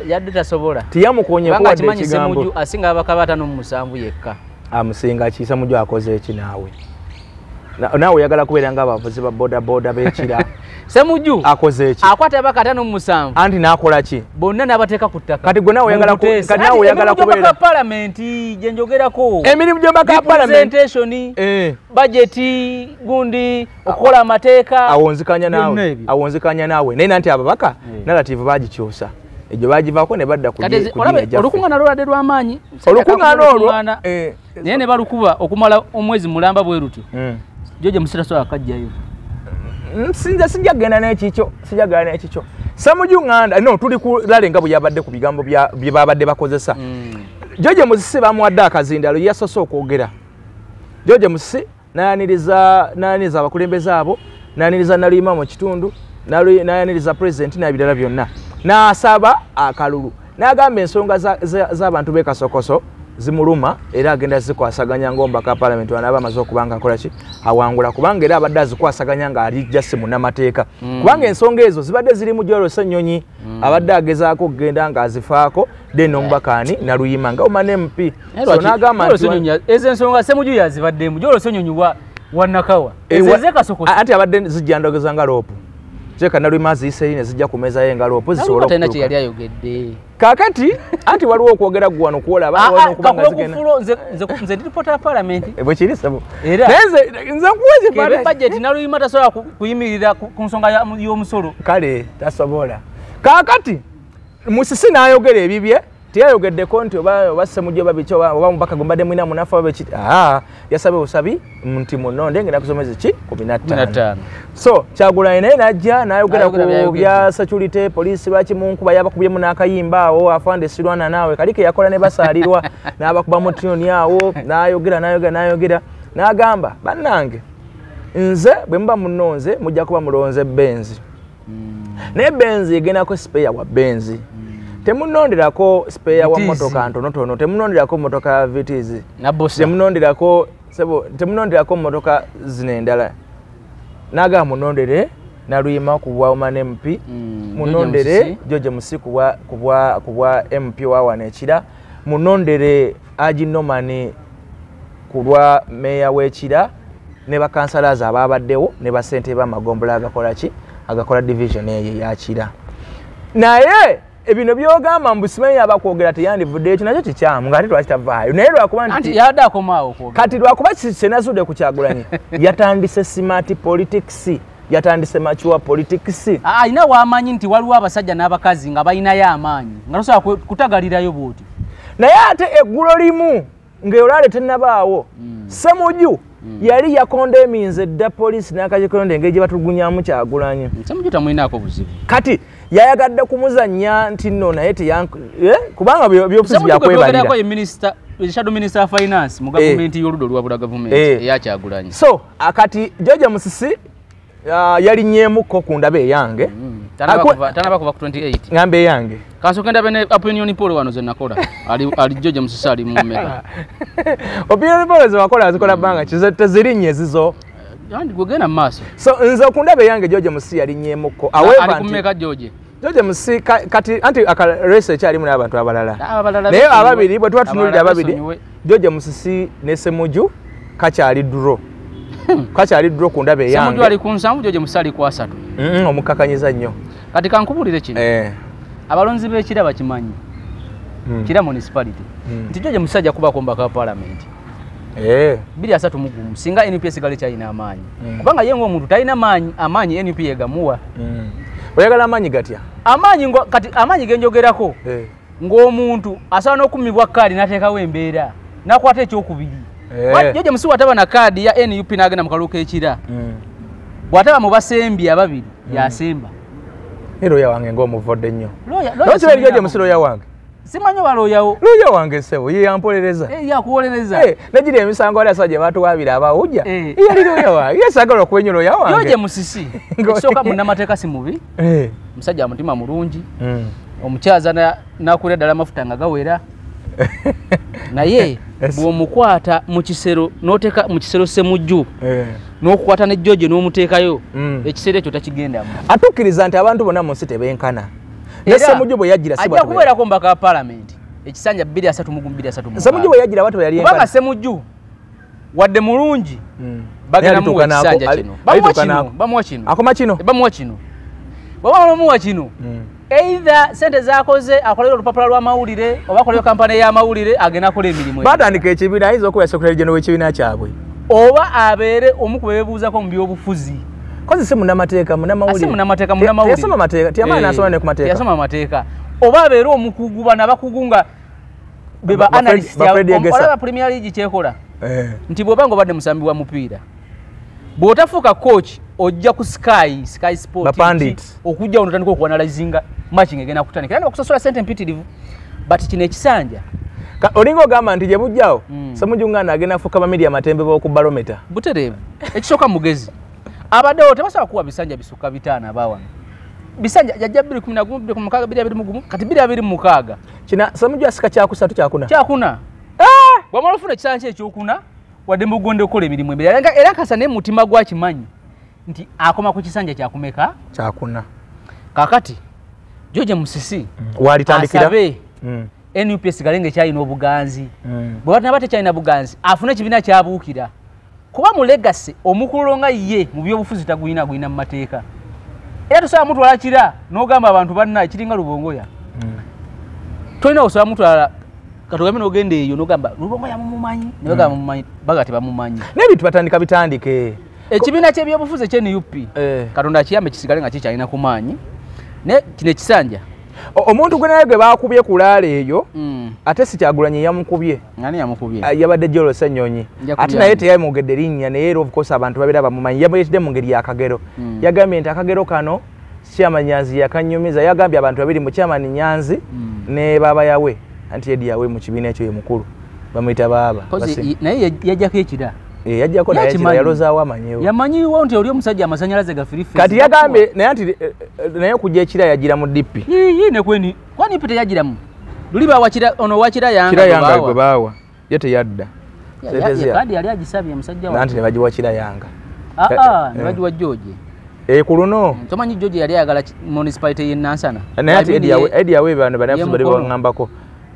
yadde tasobola tiyamukonyeeko wadde ekigambo Ssemujju asinga abakaba 5 mu 7 yekka amusinga ki Ssemujju akoze eki naawe Naawe oyagala kubeera ng'abavuzi ba bodaboda b'ekira. Ssemujju akoze eki? Akwata abaka 57. Anti n'akola ki? Bonna n'abateeka ku ttaka. Kati gwe naawe oyagala kubeera. Paalamenti gye njogerako. Emirimu gy'omubaka paalamenti. Representation, budgeti, gundi, okukola amateeka. Awonzikanya naawe. Naye nanti ababaka narrative bagikyusa. Egyo bagivaako ne badda ku gy'ejjaffe. Olukuŋŋaana lwabadde lw'amaanyi. Olukuŋŋaana olwo. Naye ne balukuba okumala omwezi mulamba bwe rutyo. George Musira so akajjayo. Sijja genda n'ekikyo. Ssemujju Nganda no tuli kulale nga bwe yabadde ku bigambo bye babadde bakozesa. George Musisi bamuwadde akazindalo yasoose okwogera. George Musisi n'ayaniriza abakulembeze abo, n'ayaniriza Naluyima mu kitundu, n'ayaniriza president n'ebirala byonna. N'asaba akalulu. N'agamba ensonga z'abantu b'e Kasokoso zimuluma era agenda zikwasaganya ng'omubaka parliament wanaaba amaze okubanga akola ki awangula kubanga era abadde azikwasaganya ng'ali jjasi munnamateeka kubanga ensonga ezo zibadde ziri mu Jolo Ssenyonyi abadde agezaako okugenda ng'azifaako then omubakaani Naluyima nga omane MP so n'agamba nti ezo ensonga Ssemujju yazibaddemu Jolo Ssenyonyi wa Nakawa ezeze Kasokoso ati abadde zijjandogeza nga loopu Cheka Naluyima ziyise ne zijja ku meza ye nga loopu zisobola okutana kye yali ayogedde kakati anti waliwo okwogera gwana okuwola abantu okubanga zigenda nze ndi reporter parliament bwe kiri sabo era nze kuweze budget Naluyima tasobola kuyimirira ku nsonga y'omusolo kale tasobola kakati Musisi n'ayogera ebibye tiyayogeddeko nti oba Ssemujju babikyo oba mubaka gombadde mwina munafa babiki yasabe osabi nti munonde ngenda kusomeza ki 15 so Kyagulanyi naye najja n'ayogera ku bya security police lwaki munkuba yabakubyemu n'akayimba awo afande Silwana naawe kalike yakola ne basaalirwa n'abakuba mu tunioni awo n'ayogera n'agamba bannange nze bwe muba munonze mujja kuba mulonze Benzi naye Benzi egendako spare wa Benzi temunonderako spare wa motoka ntonotono temunonderako motoka vitizi temunonderako motoka zinendala naga munondere Naluyima kubwa omane MP munondere George Musisi kubwa MP wa wanekira munondere Aji Nomani kulwa meya w'ekira ne bakansalazi ababaddewo ne basente b'amagombola agakola division eyo yakira naye ebino byogamba mbusimanyi abakwogera teyandivudde ekyo nakyo kikyamu ng'ate twakitavaayo naye lwakuba nti yadde akomaawo okwogera kati lwakuba kyenazudde ku Kyagulanyi yatandise smart politics yatandise mature politics alina waamanyi nti waliwo abasajja n'abakazi nga balinayo amaanyi nga tosobola kutagalirayo bwoti naye ate eggulo limu ng'olwale tennabaawo Ssemujju yali yakondeminze dda poliisi n'akakikonde engeri gye batulugunyamu Kyagulanyi Ssemujju tamulinaako buzibu kati yayagadde kumuzannya nti nno naye kubanga byobufuzi byakwebalira shadow minister of finance mu gavumenti y'oludda olwabula gavumenti eya Kyagulanyi so akati George Musisi yalinnyemukko ku ndaba eyange tanaba kuva ku 28 ngambe eyange kasooka ndaba ne opinion poll wano ze nakola ali George Musisi ali mu meka opinion poll ze wakola azikola banga tezirinnye ezizo gwegenda mu maaso so nze ku ndaba eyange George Musisi yalinnyemukko alikumeka George Musisi kati anti research alimu n'abantu abalala naye ababiri bwe tuba tutunulira ababiri George Musisi ne Ssemujju kakyali duro ku ndaba eyange Ssemujju ali ku 7 George Musisi ali ku 3 omukakanyiza nnyo kati kankubulire kino abalonzi b'ekira bakimanyi kira municipality nti George Musisi ajja kubako mbaka wa parliament 231 singa NUP esigale kyalina amaanyi kubanga ye ng'omuntu talina amaanyi NUP yegamuwa oyagala amaanyi gatya amaanyi genjogerako ng'omuntu asobola n'okumibwa kaadi n'ateekawo embeera n'akwata ekyokubiri George Musisi wataba na kaadi ya NUP n'agenda mu kalulu k'ekira bw'ataba mu basembye ababiri yasemba looya wange ng'omuvodde nnyo nokirabiri George Musisi looya wange simanyi balooyawo looya wange ssebo ye yampolereza yakuwolereza negiri emisango wali asajja batuwabira abawujja yali looya wange yesagala okwenyo looya wange George Musisi ekisooka munnamateeka si mubi musajja mutima mulungi omukyaza nakulira ddala amafuta nga gawera naye bw'omukwata mu kisero n'oteeka mu kisero Ssemujju n'okukwata ne George n'omuteekayo ekiseera ekyo takigendamu atukkiriza nti abantu bonna mu nsi tebenkana ne Ssemujju bwe yajjira si ajja kubeerako mbaka wa parliament ekisanja 232 Ssemujju bwe yajjira abantu yali enkana kubanga Ssemujju wadde mulungi bagenda mu kisanja kino bamuwa kino akoma kino bamuwa kino bamuwa kino either sente zakoze akolera olupapula lw'amawulire oba akolera kampani y'amawulire agenda akola emirimu batandika ekibiina ayinza okuba secretary general w'ekibiina kyabwe oba abeere omu ku beebuuzako mu by'obufuzi kozi si munnamateeka munnamawulire yasoma mateeka tiyamaana n'asoma ne ku mateeka yasoma amateeka oba abeere omukugu bano abakugu nga be ba analyst olaba Premier League kyekola nti bw'oba nga obadde musambi wa mupiira bw'otafuuka coach ojja ku Sky Sport okujja wano otandika okuanalyzinga matching egenda kutandika era n'okusosola sente mpitirivu but kino ekisanja olinga ogamba nti gye bujjawo Ssemujjunganda agenda kufuuka bamidia matembe b'oku barometer butereevu ekisooka mugezi abaddewo tebasobola kuwa bisanja bisukka 5 abawano bisanja jajja 2011 kati 2026 kina Ssemujju asika kyakusatu kyakuna bw'amala ofuna ekisanja ekyokuna wadde mugonde okukola emirimu embere era kasa ne mutima gwakimanyi nti akoma ku kisanja kyakumeka kyakuna kakati George Musisi walitandikira NUPS galenge kyalina obuganzi bwe nabate kyalina buganzi afune ekibiina kyabuukira kuba mu legacy omukulu nga ye mu byobufuzi taguyina mu mateeka era tosobola mutwala kira n'ogamba abantu banna kiringa Lubongoya tolina osobola mutwala katogambe n'ogenda eyo n'ogamba Lubongoya mumumanyi ne bagamba mumumanyi bagati bamumanyi n'ebintu batandika bitandike ekibiina ky'ebyobufuzi ekye-NUP Katonda akiyambe kisigale nga kikyalina ku maanyi ne kino ekisanja omuntu gwe naye gwe baakubye ku laala eyo ate si Kyagulanyi yamukubye ngani yamukubye yabadde Jolo Ssenyonyi ate naye teyamwogedde linnya naye of course abantu babeera bamumanyi yamuyitidde mu ngeri y'akagero yagambye nti akagero kano Chairman Nyanzi yakanyumiza yagambye abantu babiri mu Chairman Nyanzi ne baba yawe anti yedi yawe mu kibiina ekyo ye mukulu bamuyita baba naye yajjako ekira yajjako naye yalozaawo amanyiwo yamanyiwo nti oli omusajja amasanyalaze gafirifi kati yagambye naye nti naye kujja ekira yagira mu DP ne kweni kwani pete yagiramu luli bawakira ono wakira yanga gwe baawa ye teyadda kandi yali agisabye omusajja wa nanti ne bagiwakira yanga ne bagiwa George ku luno tomanyi George yali ayagala municipality y'e Nansana naye ati Eddie yawe bano banafuzi bali bangambako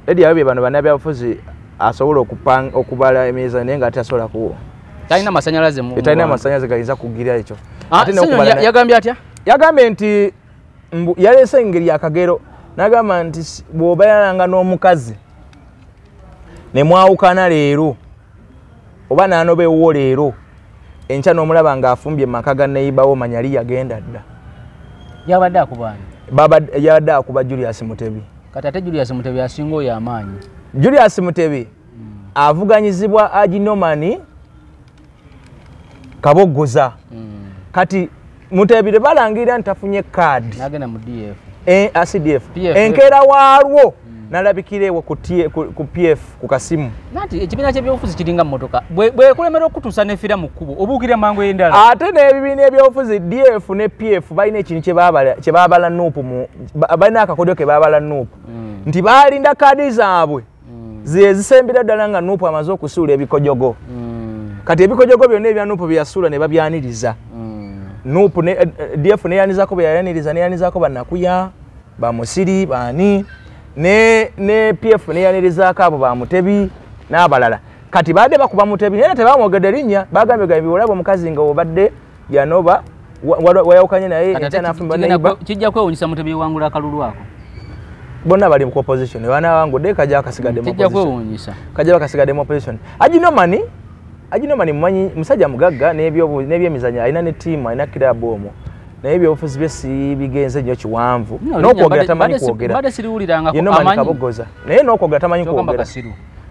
Eddie yawe bano banafuzi asobola okubala emeza naye nga atasobola ku talina masanyalaze mu talina masanyalaze gayinza kugira ekyo ate n'okubala yagambye atya yagambye nti yalese engeri yakagero nagamba nti bw'obeeranga n'omukazi ne mwawukana leero oba n'anobeewo leero enkya n'omulaba ng'afumbye mu maka ga neighbour manyali yagenda dda yabadde akubaani yabadde akuba Julius Mutebi kati ate Julius Mutebi asinga oyo amaanyi Julius Mutebi avuganyizibwa Aginomani Kabogoza kati Mutebi le balangira ntafunye card nagenda mu DF CDF enkera waalwo nalabikirewo ku PF ku kasimu nati ekibiina ky'ebyobufuzi kiringa mmotoka bwe kulemera okutuusa n'efira mu kkubo obuukira mangu y'endala ate n'ebibiina ebyobufuzi DF ne PF balina ekintu kye baabala nuupu balina akakodyo ke baabala nuupu nti baalinda kaadi zaabwe zisembera ddala nga nuupu amaze okusuula ebikojogo kati ebikojogo byonna ebya nuupu byasuula ne babyaniriza nuupu DF neyanizako byeyaniriza neyanizako bannakuya bamusiri baani ne PF neyanirizaako abo bamutebi n'abalala kati baadde bakuba Mutebi naye tebamwogedde linnya bagambye gambi olaba omukazi nga obadde yanoba wayawukanye naye ekyanafumbwa neiba kijja kwewunyisa Mutebi wangula akalulu ako bonna bali mu opposition wana wangudde kajja akasigadde mu kijja kwewunyisa kajja bakasigadde mu opposition Aginomani mumanyi musajja mugagga n'ebyemizanyo alina ne team alina kilabu omwo naye ebyobufuzi bye si bigenze nnyo kiwanvu n'okwogera tamanyi kwogera badde siriwuliranga ko amanyi Kabogoza naye n'okwogera tamanyi kwogera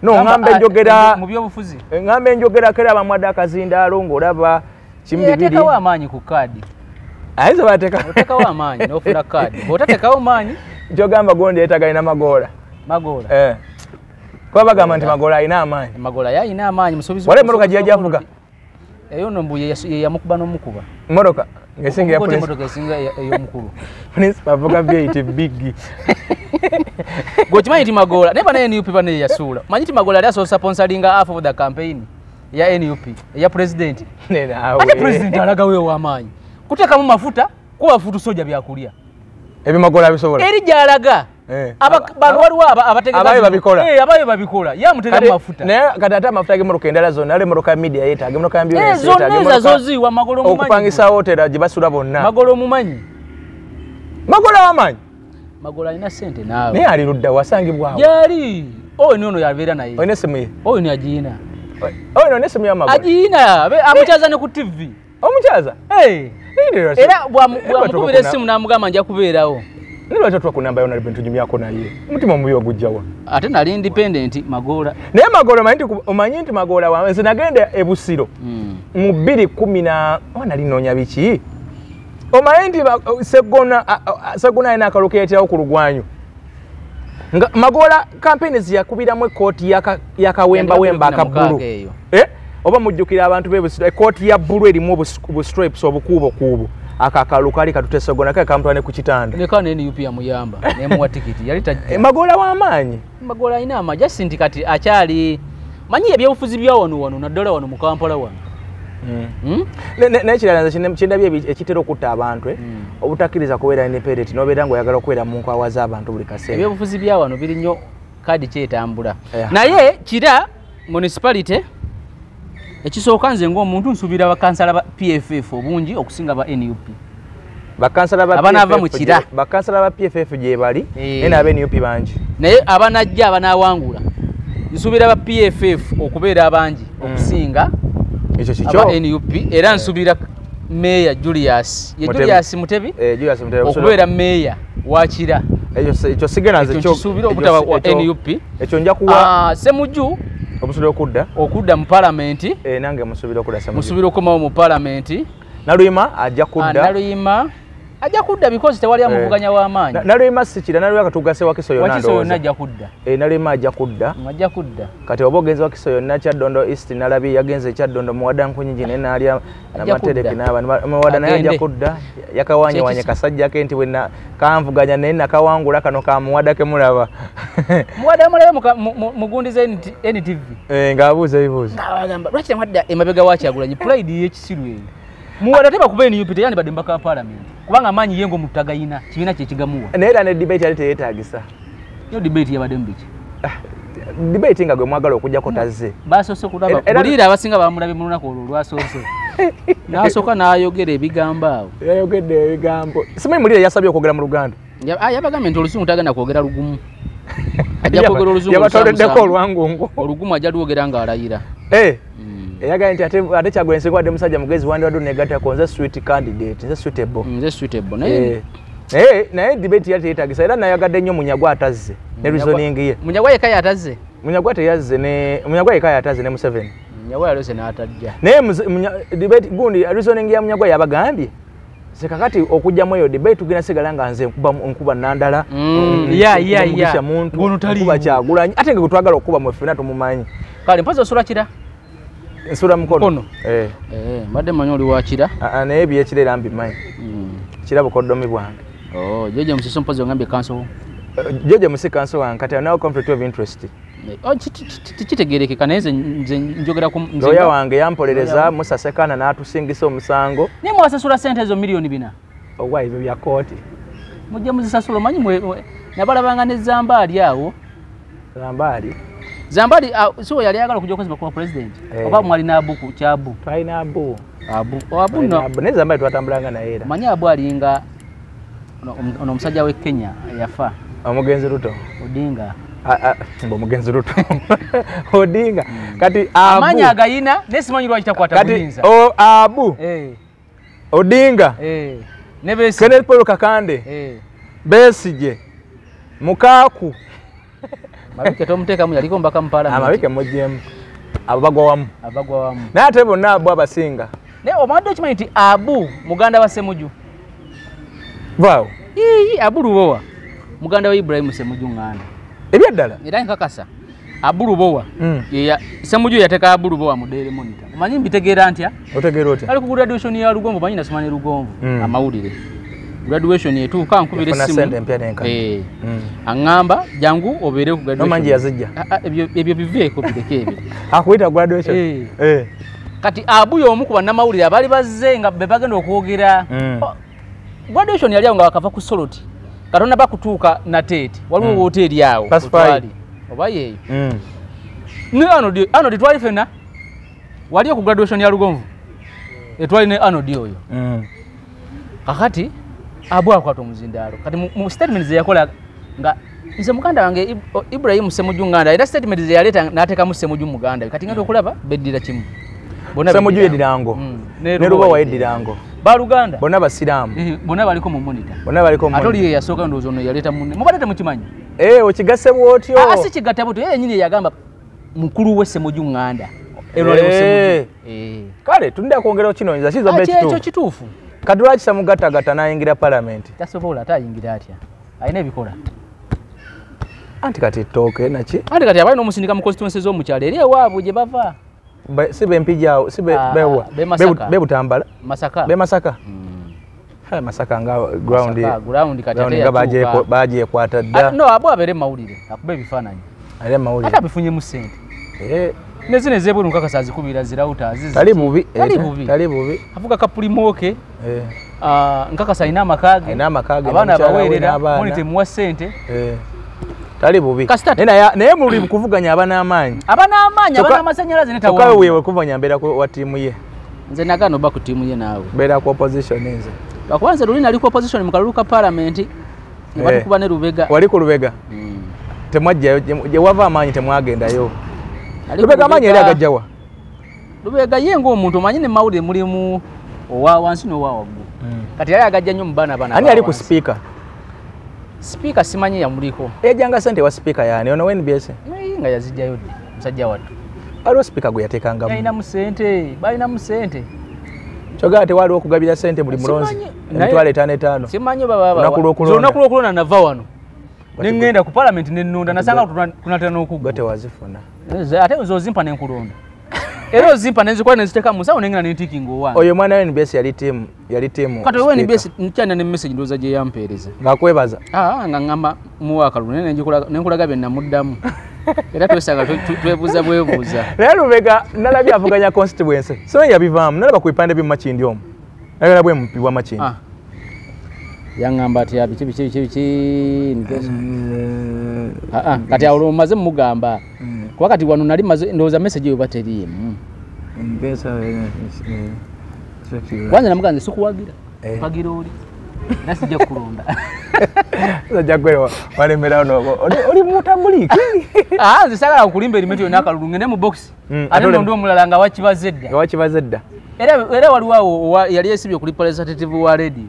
no ngambe njogera mu byobufuzi ngambe njogera kera bamwadde akazindaalo ng'olaba kimu bibiri yateekawo amaanyi ku kaadi ayinza bateekawo amaanyi n'ofuna kaadi bw'otateekawo amaanyi kyogamba gondi yeetaga alina magoola kuba bagamba nti magoola alina amaanyi magoola yalina amaanyi musuubizi wala emmotoka gye yajja avuga eyo nombu ye yamukuba n'omukuba emmotoka ngesinga ya emmotoka esinga ey'omukulu principal avuga byeyite biggi gwokimanyi nti magoola naye bana NUP bana yasuula manyi nti magoola yali asobola sponsoringa half of the campaign ya NUP eya president ate president alagawo ew'amaanyi kuteekamu mafuta kuba futu soja byakulya ebyo magoola bisobola eri gy'alaga Abantu waliwo abategeka abaye babikola abaye babikola ya mutega mafuta naye kati ate amafuta gemotoka endala zonna ale motoka media yeetaaga motoka ambulance yeetaaga zoziwa magolo mumanyi okupangisa hotela gye basula bonna magolo mumanyi magolo amanyi magolo alina sente naawe naye ali ludda wasangibwawo yali oyo nono yabeera naye oyina essimu ye oyo ni agiina oyo none essimu y'amagolo agiina amukyaza ne ku TV omukyaza era bwamukubira essimu n'amugamba nja kubeerawo nilwaki twakunamba yona bintu nyumyako naye mutima mubi ogujjawa ate nali independent Magola naye Magola omanyi nti Magola wa nze nagenda e Busiro mu 2010 nali noonya biki omanyi nti Segona ina akaloketerawo ku Lugwanyu Magola campaigns yakubiramu ekkooti yakawemba akabbulu oba mujjukira abantu be Busiro ekkooti ya bbulu erimu obustripes obukuubo akakalu kali katutesegona kale kamutwane ku kitanda ne kana NUP yamuyamba nemuwa tikiti yali tajja Magola wa amaanyi Magola ina amaanyi sinti kati akyali manyi ebyobufuzi bya wano na dola wano mu Kampala wano nekirala kindabye ekitera okutta abantu obutakiriza kubeera independent nobeera ngo oyagala okubeera mu nkwawa z'abantu buli kaseera ebyobufuzi bya wano biri nnyo kadi kyetambula naye kira municipality ekisooka nze ng'omuntu nsubira bakansala ba PFF obungi okusinga ba NUP bakansala ba abanava mu kira bakansala ba PFF gye bali aba NUP bangi naye abanajja abanawangula nsubira ba PFF okubeera abangi okusinga ekyo kikyo aba NUP era nsubira Mayor Julius Mutebi Julius Mutebi okubeera Mayor wa kira ekyo sigena nze ekyo nsubira obutaba wa NUP ekyo nja kuwa Semujju obusubira okudda mu parliament nange musubira okudda Semujju musubira okomawo mu parliament Naluyima ajja kudda Naluyima ajja kudda because tewali amuvuganya w'amaanyi Naluyima sikira Naluyima katugase Wakiso yonna Wakiso yonna ajja kudda Naluyima ajja kudda kati oba ogenze Wakiso yonna Kyaddondo East nalabi yagenze Kyaddondo muwada nkunyingi naye naalya namatereki muwada naye ajja kudda yakawanyawanya kasajja ke nti wenna kanvuganya naye nakawangula kano ka muwada ke mulaba muwada mulabe mugundize NTV ng'abuuza ebibuuzo lwaki mwadda emabega wa Kyagulanyi pride y'ekisiru eyo muwada teba kuba NUP teyandi badde mbaka parliament kubanga amanyi yengo mutagayina kibiina kye kigamuwa naye era ne debate yali teyeetaagisa yo debate yabadde mbiki debate nga gwe mwagala okujjako tazze basoose kulaba buliira abasinga bamulabe mu lunaku olwo lwasoose n'asooka n'ayogera ebigambo awo yayogedde ebigambo simanyi muliira yasabye okwogera mu Luganda yabagambye nti olusungu tagenda kwogera lugumu ajja kwogera oluzungu yabatoleddeko olwangungu olugumu ajja luwogera ng'alayira eyagaye nti ate Kyagulanyi Ssentamu wadde musajja mugezi wandi wadde negattako nze sweet candidate nze suitable naye debate yali teyeetaagisa era nayagadde nnyo Munyagwa atazze ne reasoning ye Munyagwa yekka yatazze Munyagwa teyazze Munyagwa yekka yatazze ne Museveni Munyagwa yalose n'atajja naye debate gundi reasoning ya Munyagwa yabagambye sekakati okujjamu eyo debate tugenda sigala nga nze nkuba Nandala nkuba Kyagulanyi ate nga twagala okuba mu ffena tumumanyi kale mpozi osula kira nsula mukono mbadde manyi oli wakira naye byekira era mbimanyi kira bukoddomi bwange Jeje Musiso mpozi ongambye kanso Jeje Musi kanso wange kati anawo conflict of interest kitegerekeka naye nze njogera ku lawyer wange yampolereza Musasekana n'atusingisa omusango naye mwasasula ssente ezo miliyoni 4 owa ebyo bya kooti mujja muzisasula omanyi nabalabanga ne Zambali awo Zambali so yali ayagala okujja okwezima kuba president oba mwali n'abuku kyabu twalina abu ne Zambali twatambulanga naye era manyi abu alinga ono omusajja w'e Kenya yafa omugenzi Ruto Odinga omugenzi Ruto Odinga kati amanyi agayina nesimanyi lwaki takwata buyinza abu Odinga ne Kenneth Paul Kakande Besigye Mukaku mabike tomuteekamu yaliko mbaka mu parliament amabike mujjemu abo bagwa wamu naye ate bonna abo abasinga naye omadde okimanyi nti abu muganda wa Semujju vaawo abu Lubowa muganda wa Ibrahim Semujju nganda ebyaddala era nkakasa abu Lubowa Semujju yateeka abu Lubowa mu Daily Monitor omanyi mbitegeera ntya otegeera otya ali ku graduation ya Lugongo manyi nasoma ne Lugongo amawulire graduation yetuuka nkubira essimu aŋŋamba jangu obeere ku graduation nomanji yazijja ebyo biveeko bireke ebyo akuyita graduation kati abu y'omu ku bannamawulire abaali bazze nga be bagenda okwogera graduation yali awo nga bakava ku Soloti Katonda bakutuuka na Tete waliwo hoteli yawo Pasifai oba yeeyo ne Arnold twali fena waliyo ku graduation ya Lugonvu etwali ne Arnold oyo kakati abwakwata omuzindaalo kati mu statement ze yakola nga nze muganda wange Ibrahim Ssemuju Nganda era statement ze yaleta n'ateeka mu Ssemuju Muganda kati ngenda okulaba beddira kimu bona Ssemuju yedirango ne Ruba wa yedirango ba Luganda bona basiramu bona baliko mu monitor atoli ye yasooka ndozo no yaleta munne mubadde mukimanyi okigase bwotyo asi kigatta bwotyo yeye nyine yagamba mukulu we Ssemuju Nganda kale tunda kwongera kino nza kizo be kituufu kadulaki samugattagatta n'ayingira parliament tasobola atayingira atya ayina ebikola anti kati toke naki anti kati abalina omusindika mu constituency z'omukyalo eri ewaabwe gye bava si bempijaawo si bebutambala Masaka Masaka nga ground kati bagyekwata dda no abo abeere mawulire akuba ebifaananyi ate abifunye mu ssente nezino ezebwe nkakasa azikubira zirawuta tali bubi avuga kapulimoke nkakasa ayina amakage abaana baweerera monite muwa ssente tali bubi naye muli kuvuganya abanaamaanyi abanaamasannyalaze netawe wewe kuvuganya mbeera wa ttiimu ye nze nagano oba ku ttiimu ye naawe mbeera ku opposition nze bakubanze luli nali ku opposition mu kalulu ka parliament batukuba ne Lubega wali ku Lubega temwajjayo gye wava amaanyi temwagendayo Lubega amaanyi yali agajjawa Lubega ye ng'omuntu omanyi ne mawulire mulimu owa wansi n'owa waggulu kati yali agajja nnyo mu baana ani yali ku speaker simanyi yamuliko ejanga sente wa speaker yani ono NBS nga yazijjayo dde musajja wattu aliwo speaker gwe yateekangamu balina mu ssente kyogaa tewaliwo okugabira ssente buli mulonzi emitwalo 5 simanyi olunaku lw'okulonda nava wano ne ŋŋenda ku parliament ne nnunda nasanga tunatera n'okugga tewazifuna ate zozimpa ne nkulonda era ozimpa ne nzikola ne nziteeka mu nsawo nengenda ne ntiikinga owange oyo mwana wa NBS yali tiimu kati owa NBS nkyalina ne message ndowooza gye yampeereza ng'akwebaza nga ŋŋamba muwa akalulu ne nkulaga bye namuddamu era twesanga twebuuza bwebuuza naye Lubega nalabye avuganya constituency so yabivaamu nalaba ku bipande by'omu Makindi omwo nayona bwe mupi wa Makindi yaŋŋamba ati biki kati awo omaze mumugamba kuba kati wano nali maze ndowooza message eyo bateriimu kwanza namugaa nze sikuwagira mpagira oli era sijja kukulonda sajja kwera walemera oli mutambuliki nze sagala okulimba erimeti yonna akalulu ngende mu box ate nondi omulala nga wakibaze dda era waliwo awo yali esibye ku representative wa radio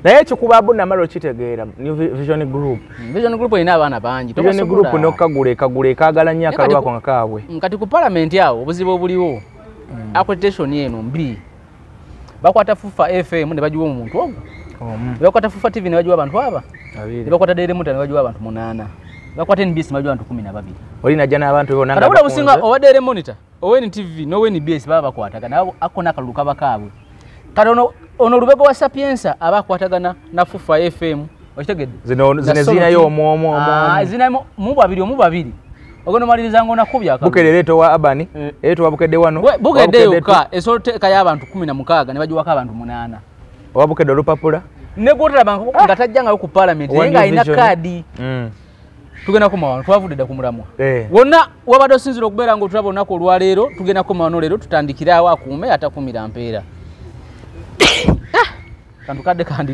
naye ekikuba Abunamalo kitegeera New Vision Group erina abaana bangi Vision Group nokagula ekagala nnyo akalulu ako nga kaabwe kati ku parliament awo obuzibu obuliwo accreditation eno mbi bakwata Fufa FM ne bagiwa omuntu ogwo bakwata Fufa TV ne bagiwa abantu aba bakwata Daily Monitor ne bagiwa abantu 8 bakwata NBS ne bagiwa abantu 12 oli najja n'abantu bonna nga bula businga owa Daily Monitor owa NTV n'owa NBS baba bakwatagana ako n'akalulu kaba kaabwe kati ono Lubega wa Sapienza abakwatagana na Fufa FM okitegedde zinayo omwomo zinayo mu babiri ogono maliriza ngo nakubya akabo bukedde leto wa Abani leto wa bukedde wano bukedde yoka esote kaya abantu 16 ne bajiwako abantu 8 owa bukedde olupapula ne gotera banko ngatajjanga ku parliament nga ina kadi tugenda ku mawano twavudde da kumulamwa wonna wabadde osinzira okubeera ngo tulaba onako olwaleero tugenda ku mawano leero tutandikira awo akuume atakumira mpeera kantu kadde kandi